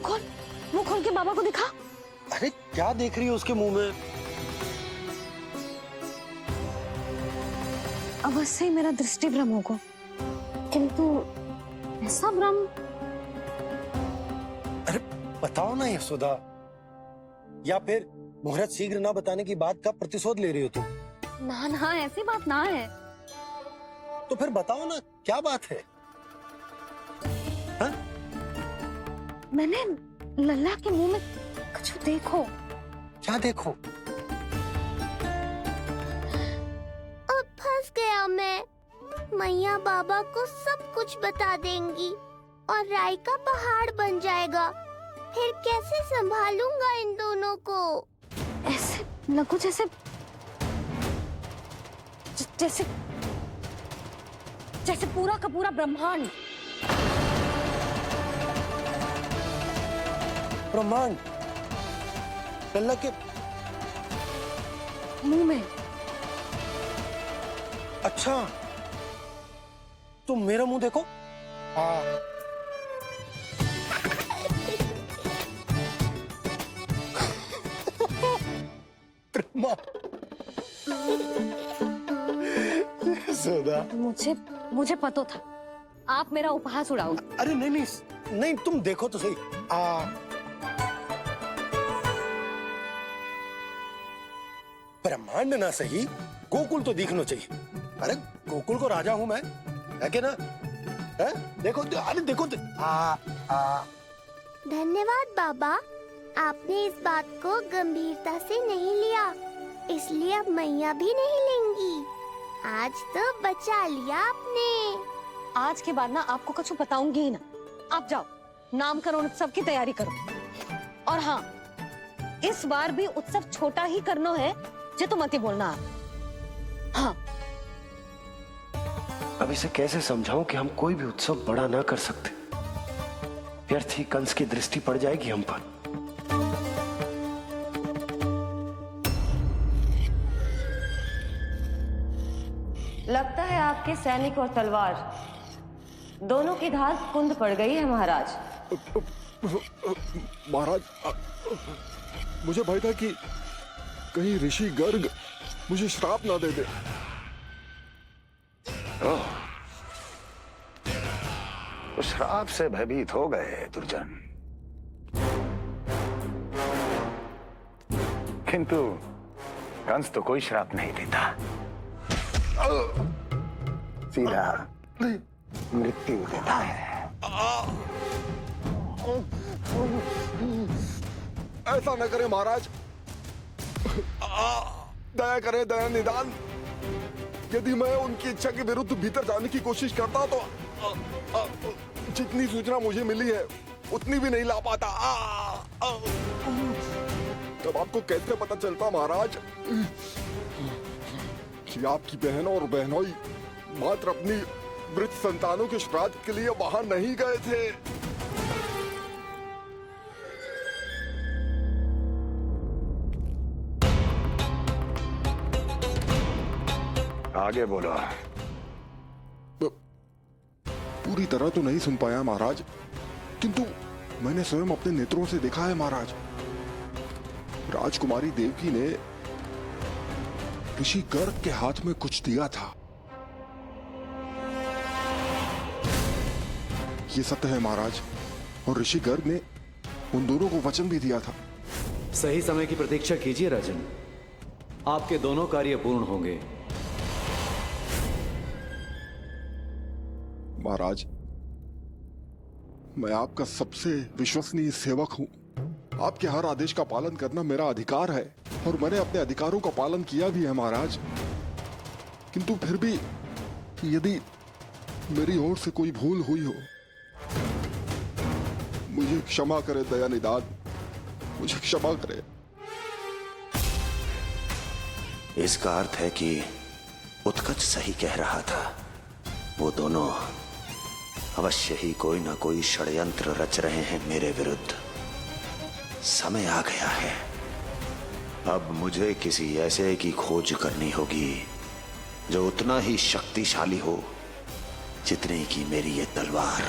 खोल के बाबा को दिखा। अरे क्या देख रही है उसके मुंह में? अवश्य ही मेरा दृष्टि भ्रम होगा, किंतु ऐसा भ्रम। अरे बताओ ना यशोदा, या फिर मुहूर्त शीघ्र ना बताने की बात का प्रतिशोध ले रही हो तुम? ना, ऐसी बात ना है। तो फिर बताओ ना, क्या बात है? हा? मैंने लल्ला के मुंह में कुछ देखो। क्या देखो? अब फंस गया मैं। मैया बाबा को सब कुछ बता देंगी और राय का पहाड़ बन जाएगा। फिर कैसे संभालूंगा इन दोनों को? ऐसे लगो जैसे पूरा का पूरा ब्रह्मांड। ब्रह्मांड लल्ला के मुंह में। अच्छा, तुम मेरा मुंह देखो। हाँ। सोदा, मुझे पता था आप मेरा उपहास उड़ाओगे। अरे नहीं, तुम देखो तो सही। ब्रह्मांड ना सही, गोकुल तो दिखना चाहिए। अरे गोकुल को राजा हूं मैं, है कि ना? है? देखो, अरे देखो। धन्यवाद बाबा, आपने इस बात को गंभीरता से नहीं लिया, इसलिए अब मैया भी नहीं लेंगी। आज तो बचा लिया आपने। आज के बाद ना आपको कुछ बताऊंगी ही ना। आप जाओ, नामकरण उत्सव की तैयारी करो। और हाँ, इस बार भी उत्सव छोटा ही करना है, जे तो मत ही बोलना। हाँ, अब इसे कैसे समझाऊं कि हम कोई भी उत्सव बड़ा ना कर सकते। व्यर्थ ही कंस की दृष्टि पड़ जाएगी हम पर। लगता है आपके सैनिक और तलवार दोनों की धार कुंद पड़ गई है महाराज। महाराज, मुझे भय था कि कहीं ऋषि गर्ग मुझे श्राप ना दे दे। तो श्राप से भयभीत हो गए दुर्जन, किंतु कंस तो कोई श्राप नहीं देता, सीधा मृत्यु देता है। ऐसा न करे महाराज, दया करे, दया निदान। यदि मैं उनकी इच्छा के विरुद्ध भीतर जाने की कोशिश करता तो जितनी सूचना मुझे मिली है उतनी भी नहीं ला पाता। तब आपको कैसे पता चलता महाराज कि आपकी बहन और बहनोई मात्र अपनी मृत संतानों के श्राद्ध के लिए वहां नहीं गए थे? आगे बोलो। पूरी तरह तो नहीं सुन पाया महाराज, किंतु मैंने स्वयं अपने नेत्रों से देखा है महाराज। राजकुमारी देवकी ने ऋषि गर्ग के हाथ में कुछ दिया था। ये सत्य है महाराज, और ऋषि गर्ग ने उन दोनों को वचन भी दिया था। सही समय की प्रतीक्षा कीजिए राजन, आपके दोनों कार्य पूर्ण होंगे। महाराज, मैं आपका सबसे विश्वसनीय सेवक हूं। आपके हर आदेश का पालन करना मेरा अधिकार है, और मैंने अपने अधिकारों का पालन किया भी है महाराज। किंतु फिर भी यदि मेरी ओर से कोई भूल हुई हो, मुझे क्षमा करे दया निदान, मुझे क्षमा करे। इसका अर्थ है कि उत्कच सही कह रहा था। वो दोनों अवश्य ही कोई ना कोई षड्यंत्र रच रहे हैं मेरे विरुद्ध। समय आ गया है, अब मुझे किसी ऐसे की खोज करनी होगी जो उतना ही शक्तिशाली हो जितने की मेरी ये तलवार।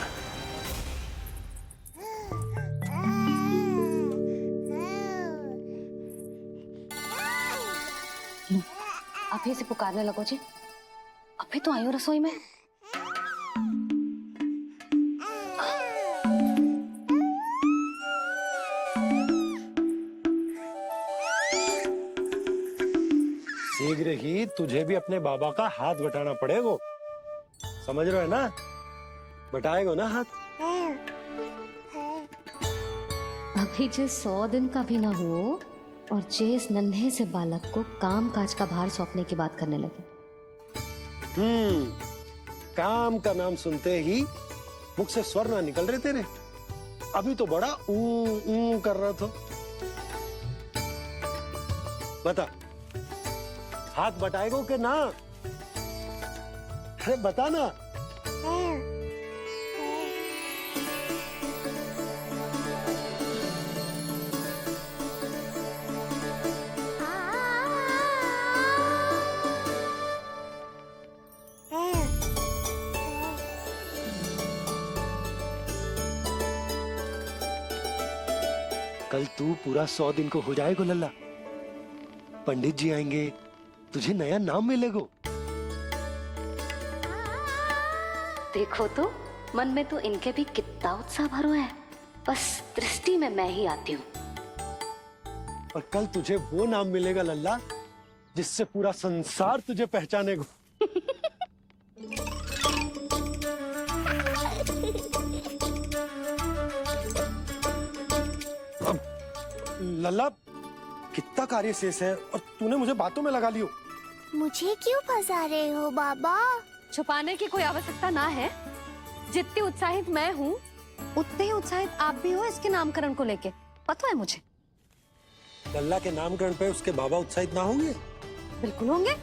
अभी से पुकारने लगो जी, अभी तो आई हो रसोई में। शीघ्र ही तुझे भी अपने बाबा का हाथ बटाना पड़ेगा, समझ रहे हो ना? बटाएगा ना हाथ? अभी जे 100 दिन का भी ना हो और जे इस नन्हे से बालक को काम काज का भार सौंपने की बात करने लगे। काम का नाम सुनते ही मुख से स्वर ना निकल रहे तेरे। अभी तो बड़ा ऊ कर रहा था। बता, हाथ बटाएगो के ना? अरे बता ना। कल तू पूरा 100 दिन को हो जाएगा लल्ला। पंडित जी आएंगे, तुझे नया नाम मिलेगा। देखो तो मन में तो इनके भी कितना उत्साह भरो है, बस दृष्टि में मैं ही आती हूँ। और कल तुझे वो नाम मिलेगा लल्ला जिससे पूरा संसार तुझे पहचानेगा। लल्ला, कितना कार्य शेष है और तूने मुझे बातों में लगा लियो। मुझे क्यों फंसा रहे हो बाबा? छुपाने की कोई आवश्यकता ना है। जितनी उत्साहित मैं हूँ उतने ही उत्साहित आप भी हो इसके नामकरण को लेके, पता है मुझे। लल्ला के नामकरण पे उसके बाबा उत्साहित ना होंगे? बिल्कुल होंगे,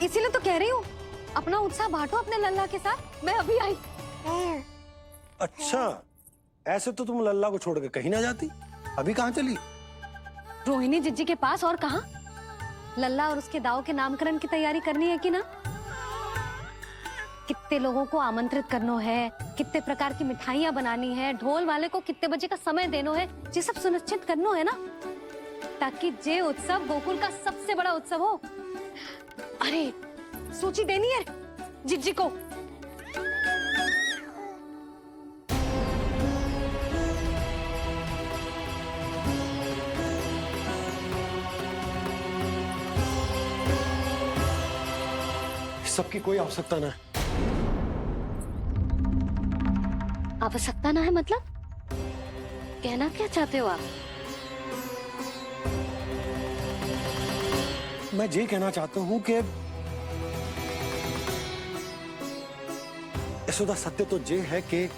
इसीलिए तो कह रही हूँ अपना उत्साह बांटो अपने लल्ला के साथ। मैं अभी आई। अच्छा, ऐसे तो तुम लल्ला को छोड़ के कहीं ना जाती। अभी कहाँ चली? रोहिणी जिज्जी के पास, और कहाँ। लल्ला और उसके दाऊ के नामकरण की तैयारी करनी है कि ना। कितने लोगों को आमंत्रित करना है, कितने प्रकार की मिठाइयाँ बनानी है, ढोल वाले को कितने बजे का समय देना है, ये सब सुनिश्चित करना है ना, ताकि जे उत्सव गोकुल का सबसे बड़ा उत्सव हो। अरे सूची देनी है जिज्जी को। सबकी कोई आवश्यकता ना है। आवश्यकता ना है मतलब? कहना क्या चाहते हो आप? मैं ये कहना चाहता हूँ कि यशोदा, सत्य तो ये है कि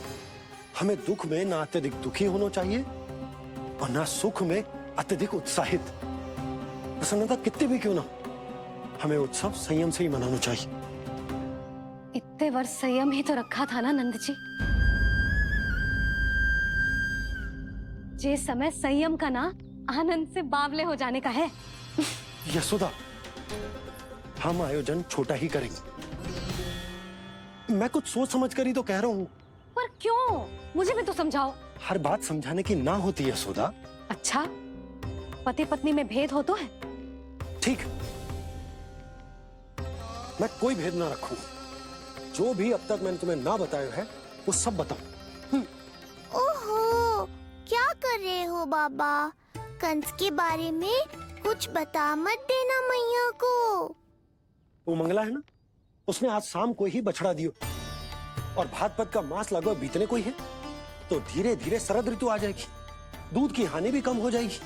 हमें दुख में ना अत्यधिक दुखी होना चाहिए और ना सुख में अत्यधिक उत्साहित। प्रसन्नता कितनी भी क्यों ना, हमें उत्सव संयम से ही मनाना चाहिए। इतने वर्ष संयम ही तो रखा था ना नंद जी। ये समय संयम का ना आनंद से बावले हो जाने का है। यशोदा, हम आयोजन छोटा ही करेंगे। मैं कुछ सोच समझ कर ही तो कह रहा हूँ। पर क्यों? मुझे भी तो समझाओ। हर बात समझाने की ना होती है यशोदा। अच्छा, पति पत्नी में भेद हो तो है? ठीक, मैं कोई भेद ना रखूं। जो भी अब तक मैंने तुम्हें ना बताया है वो सब बताऊं। ओहो, क्या कर रहे हो बाबा? कंस के बारे में कुछ बता मत देना मैया को। वो मंगला है ना, उसने आज शाम को ही बछड़ा दियो और भाद्रपद का मास लगभग बीतने को ही है, तो धीरे धीरे शरद ऋतु आ जाएगी, दूध की हानि भी कम हो जाएगी।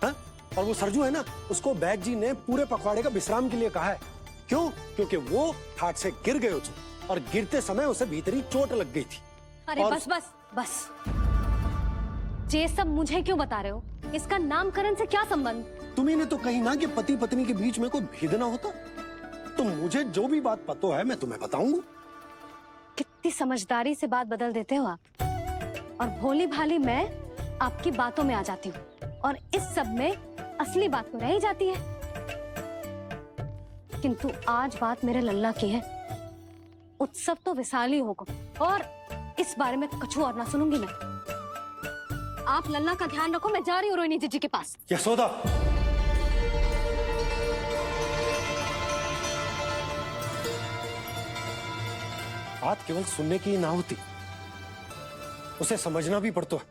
हा? और वो सरजू है ना, उसको बैग जी ने पूरे पखवाड़े का विश्राम के लिए कहा है। क्यों? क्योंकि वो ठाट से गिर गए थे और गिरते समय उसे भीतरी चोट लग गई थी। अरे और... बस बस बस, ये सब मुझे क्यों बता रहे हो? इसका नामकरण से क्या संबंध? तुम्ही ने तो कही ना कि पति पत्नी के बीच में कोई भेद ना होता। तो मुझे जो भी बात पता है मैं तुम्हें बताऊंगा। कितनी समझदारी से बात बदल देते हो आप, और भोली भाली मैं आपकी बातों में आ जाती हूँ और इस सब में असली बात तो रह ही जाती है। किंतु आज बात मेरे लल्ला की है। उत्सव तो विशाल ही होगा और इस बारे में कछु और ना सुनूंगी मैं। आप लल्ला का ध्यान रखो, मैं जा रही हूँ रोहिणी जीजी के पास। यशोदा, बात केवल सुनने की ना होती, उसे समझना भी पड़ता है।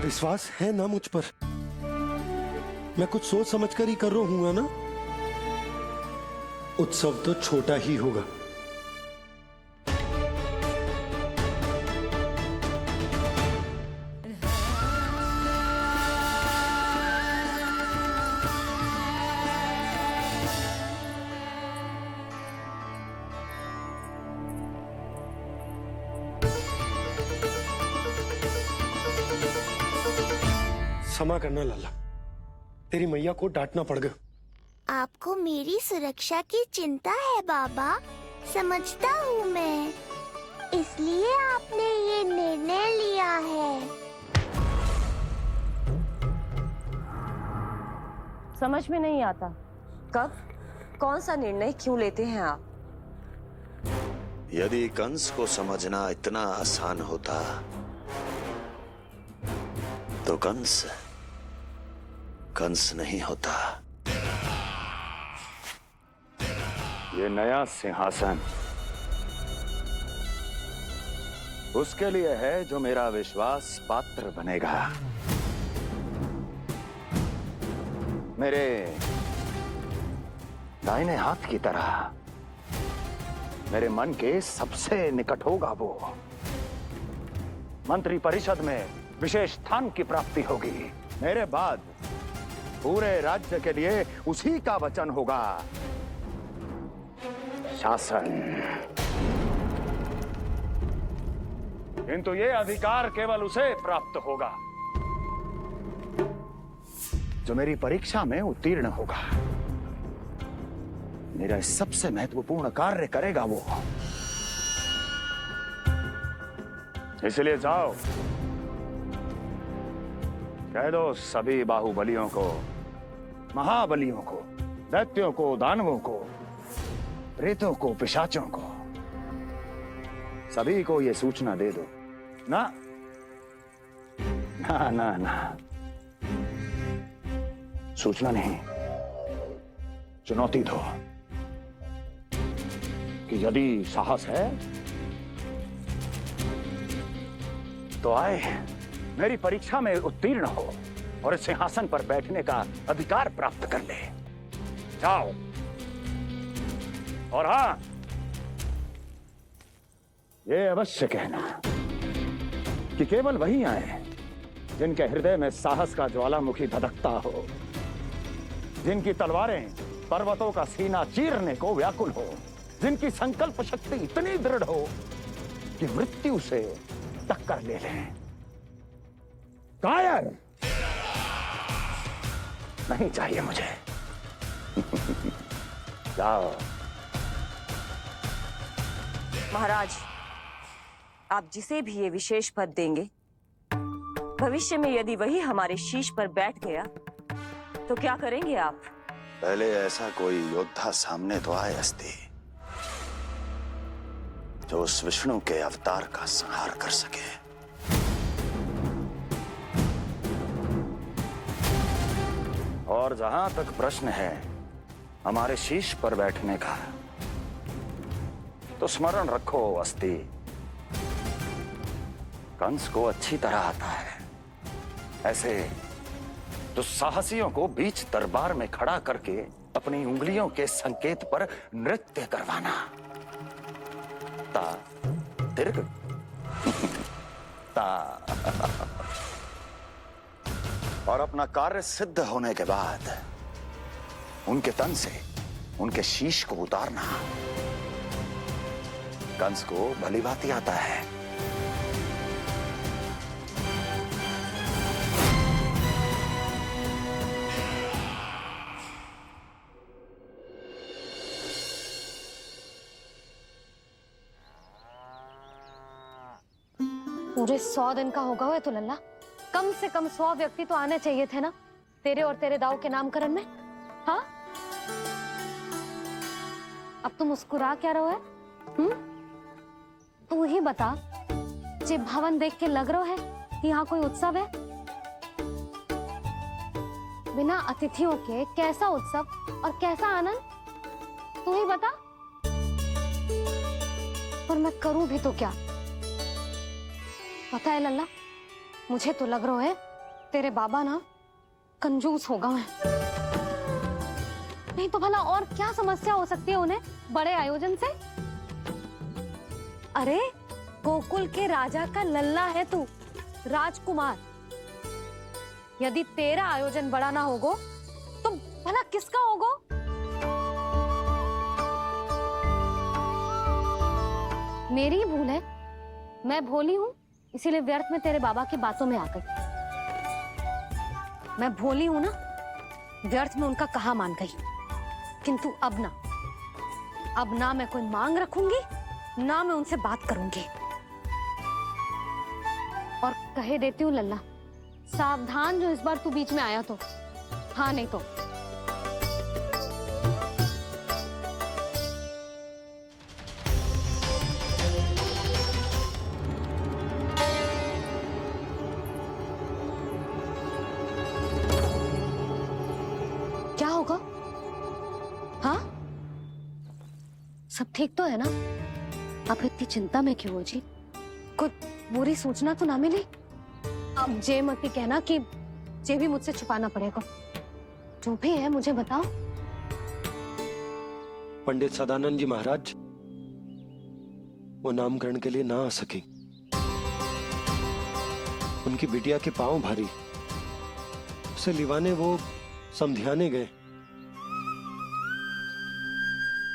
विश्वास है ना मुझ पर? मैं कुछ सोच समझ कर ही कर रहा हूँ ना। उत्सव तो छोटा ही होगा। क्षमा करना लल्ला, तेरी मैया को डांटना पड़ गया। आपको मेरी सुरक्षा की चिंता है बाबा, समझता हूँ मैं, इसलिए आपने ये निर्णय लिया है। समझ में नहीं आता, कब कौन सा निर्णय क्यों लेते हैं आप? यदि कंस को समझना इतना आसान होता तो कंस नहीं होता। ये नया सिंहासन उसके लिए है जो मेरा विश्वास पात्र बनेगा। मेरे दाहिने हाथ की तरह मेरे मन के सबसे निकट होगा वो। मंत्री परिषद में विशेष स्थान की प्राप्ति होगी। मेरे बाद पूरे राज्य के लिए उसी का वचन होगा। शासन किंतु ये अधिकार केवल उसे प्राप्त होगा जो मेरी परीक्षा में उत्तीर्ण होगा। मेरा सबसे महत्वपूर्ण कार्य करेगा वो। इसलिए जाओ, कह दो सभी बाहुबलियों को, महाबलियों को, दैत्यों को, दानवों को, प्रेतों को, पिशाचों को, सभी को ये सूचना दे दो ना ना ना ना, सूचना नहीं, चुनौती दो कि यदि साहस है तो आए, मेरी परीक्षा में उत्तीर्ण हो और इस सिंहासन पर बैठने का अधिकार प्राप्त कर ले। जाओ। और हां, ये अवश्य कहना कि केवल वही आए जिनके हृदय में साहस का ज्वालामुखी धधकता हो, जिनकी तलवारें पर्वतों का सीना चीरने को व्याकुल हो, जिनकी संकल्प शक्ति इतनी दृढ़ हो कि मृत्यु से टक्कर ले लें। कायर नहीं चाहिए मुझे। जाओ। महाराज, आप जिसे भी ये विशेष पद देंगे, भविष्य में यदि वही हमारे शीश पर बैठ गया तो क्या करेंगे आप? पहले ऐसा कोई योद्धा सामने तो आए अस्ति, जो उस विष्णु के अवतार का संहार कर सके। और जहां तक प्रश्न है हमारे शीश पर बैठने का, तो स्मरण रखो अस्ति, कंस को अच्छी तरह आता है ऐसे दुस्साहसियों को बीच दरबार में खड़ा करके अपनी उंगलियों के संकेत पर नृत्य करवाना। ता दीर्घ ता। और अपना कार्य सिद्ध होने के बाद उनके तन से उनके शीश को उतारना। कंस को भलीभांति आता है। पूरे 100 दिन का होगा हुआ तो लल्ला, कम से कम 100 व्यक्ति तो आने चाहिए थे ना तेरे और तेरे दाऊ के नामकरण में। हाँ, अब तुम मुस्कुरा क्या रहो है? तू ही बता, जे भवन देख के लग रहा है कि यहाँ कोई उत्सव है? बिना अतिथियों के कैसा उत्सव और कैसा आनंद, तू ही बता। और मैं करूं भी तो क्या? पता है लल्ला, मुझे तो लग रहा है तेरे बाबा ना कंजूस होगा है। नहीं तो भला और क्या समस्या हो सकती है उन्हें बड़े आयोजन से? अरे गोकुल के राजा का लल्ला है तू, राजकुमार। यदि तेरा आयोजन बड़ा ना होगो तो भला किसका होगो? मेरी ही भूल है, मैं भोली हूं, इसीलिए व्यर्थ में तेरे बाबा की बातों में आ गई। मैं भोली हूं ना, व्यर्थ में उनका कहा मान गई। किंतु अब ना मैं कोई मांग रखूंगी, ना मैं उनसे बात करूंगी। और कहे देती हूँ लल्ला, सावधान जो इस बार तू बीच में आया तो। हाँ नहीं तो क्या होगा? हाँ, सब ठीक तो है ना? आप इतनी चिंता में क्यों हो जी? कुछ बुरी सूचना तो ना मिली? अब जे मत कहना कि जे भी मुझसे छुपाना पड़ेगा। जो भी है मुझे बताओ। पंडित सदानंद जी महाराज वो नामकरण के लिए ना आ सके। उनकी बिटिया के पांव भारी, उसे लिवाने वो समझाने गए।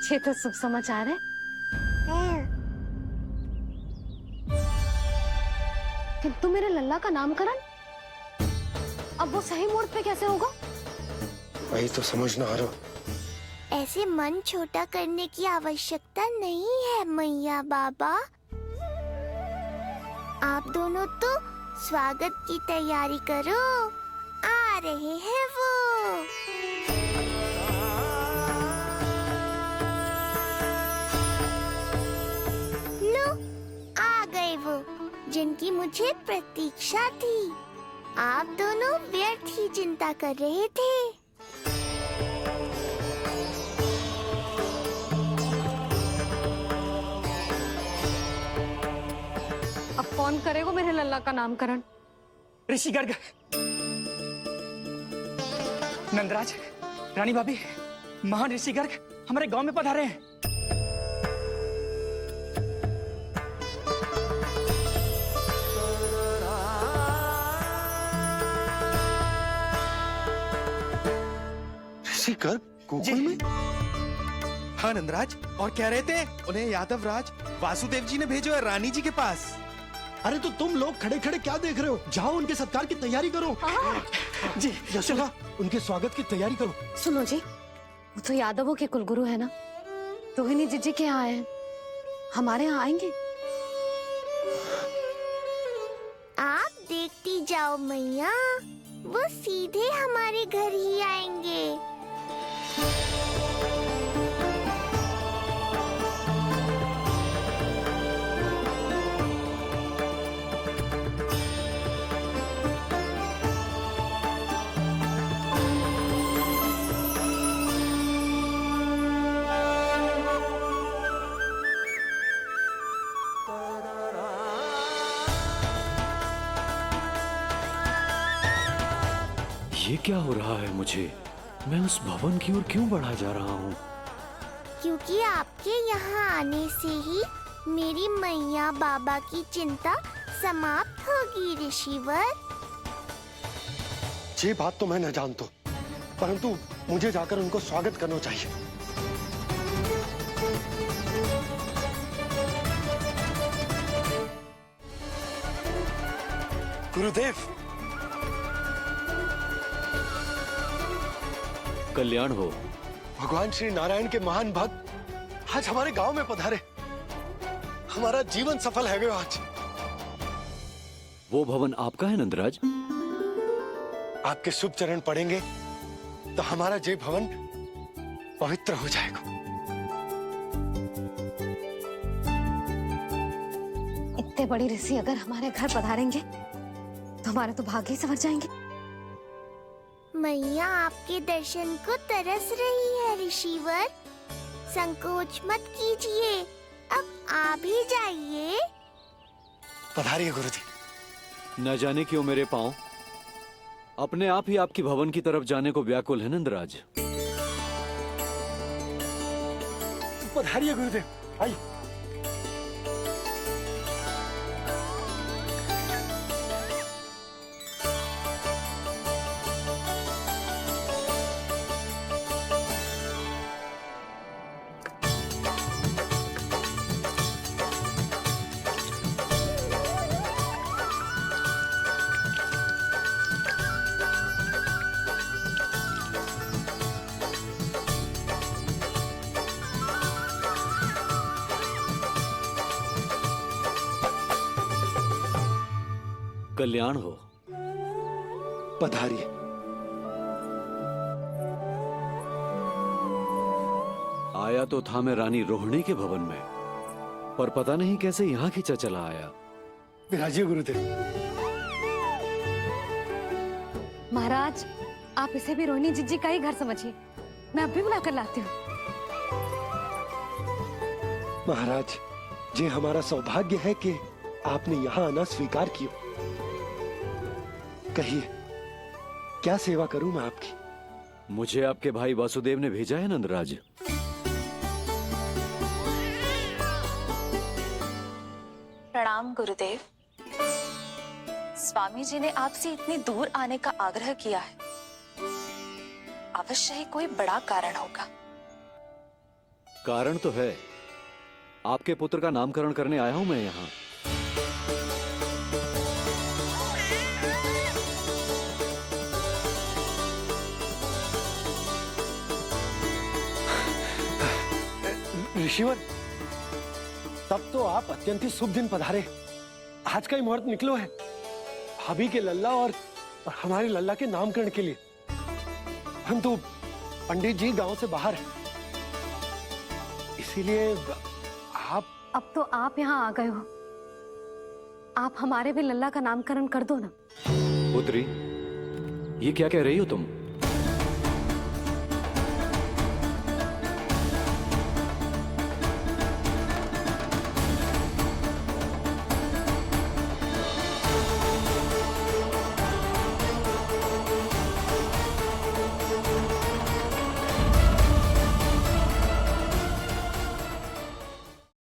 ये तो शुभ समाचार है। किंतु मेरे लल्ला का नामकरण अब वो सही मुहूर्त पे कैसे होगा? वही तो समझ ना आ रहा। ऐसे मन छोटा करने की आवश्यकता नहीं है मैया बाबा। आप दोनों तो स्वागत की तैयारी करो, आ रहे हैं वो। लो, आ गए वो जिनकी मुझे प्रतीक्षा थी। आप दोनों व्यर्थ ही चिंता कर रहे थे। अब कौन करेगा मेरे लल्ला का नामकरण? ऋषि गर्ग, नंदराज, रानी भाभी, महान ऋषि गर्ग हमारे गांव में पधारे हैं। ऋषि गर्ग गोकुल में? हाँ नंदराज, और कह रहे थे उन्हें यादव राज वासुदेव जी ने भेजो है रानी जी के पास। अरे तो तुम लोग खड़े खड़े क्या देख रहे हो? जाओ उनके सत्कार की तैयारी करो। जी यशोदा, उनके स्वागत की तैयारी करो। सुनो जी, वो तो यादवों के कुलगुरु है ना, रोहिणी जीजी के यहाँ आए हैं, हमारे यहाँ आएंगे। आप देखती जाओ मैया, वो सीधे हमारे घर ही आएंगे। ये क्या हो रहा है मुझे? मैं उस भवन की ओर क्यों बढ़ा जा रहा हूँ? क्योंकि आपके यहाँ आने से ही मेरी मैया बाबा की चिंता समाप्त होगी ऋषिवर। ये बात तो मैं न जानता, परंतु मुझे जाकर उनको स्वागत करना चाहिए। गुरुदेव, कल्याण हो। भगवान श्री नारायण के महान भक्त आज हमारे गांव में पधारे। हमारा जीवन सफल है गया आज। वो भवन आपका है नंदराज? आपके शुभ चरण पड़ेंगे तो हमारा जय भवन पवित्र हो जाएगा। इतने बड़े ऋषि अगर हमारे घर पधारेंगे तो हमारे तो भाग्य ही संवर जाएंगे। मैया आपके दर्शन को तरस रही है ऋषिवर, संकोच मत कीजिए, अब आप ही जाइए। पधारिए गुरुजी। न जाने क्यों मेरे पांव अपने आप ही आपकी भवन की तरफ जाने को व्याकुल है नंदराज। पधारिए गुरुदेव, आइए। कल्याण हो। पधारिए। आया तो था मैं रानी रोहिणी के भवन में, पर पता नहीं कैसे यहाँ खींचा चला आया। विराजिए गुरुदेव। महाराज, आप इसे भी रोहिणी जीजी का ही घर समझिए, मैं अब भी बुला कर लाती हूँ। महाराज, ये हमारा सौभाग्य है कि आपने यहाँ आना स्वीकार किया। कहिए, क्या सेवा करूं मैं आपकी? मुझे आपके भाई वासुदेव ने भेजा है नंदराज। प्रणाम गुरुदेव। स्वामी जी ने आपसे इतनी दूर आने का आग्रह किया है, अवश्य ही कोई बड़ा कारण होगा। कारण तो है, आपके पुत्र का नामकरण करने आया हूं मैं यहाँ। ऋषिवर, तब तो आप अत्यंत ही शुभ दिन पधारे। आज का ही मुहूर्त निकलो है भाभी के लल्ला और हमारे लल्ला के नामकरण के लिए। परंतु पंडित जी गांव से बाहर है, इसीलिए आप। अब तो आप यहाँ आ गए हो, आप हमारे भी लल्ला का नामकरण कर दो ना। पुत्री, ये क्या कह रही हो तुम?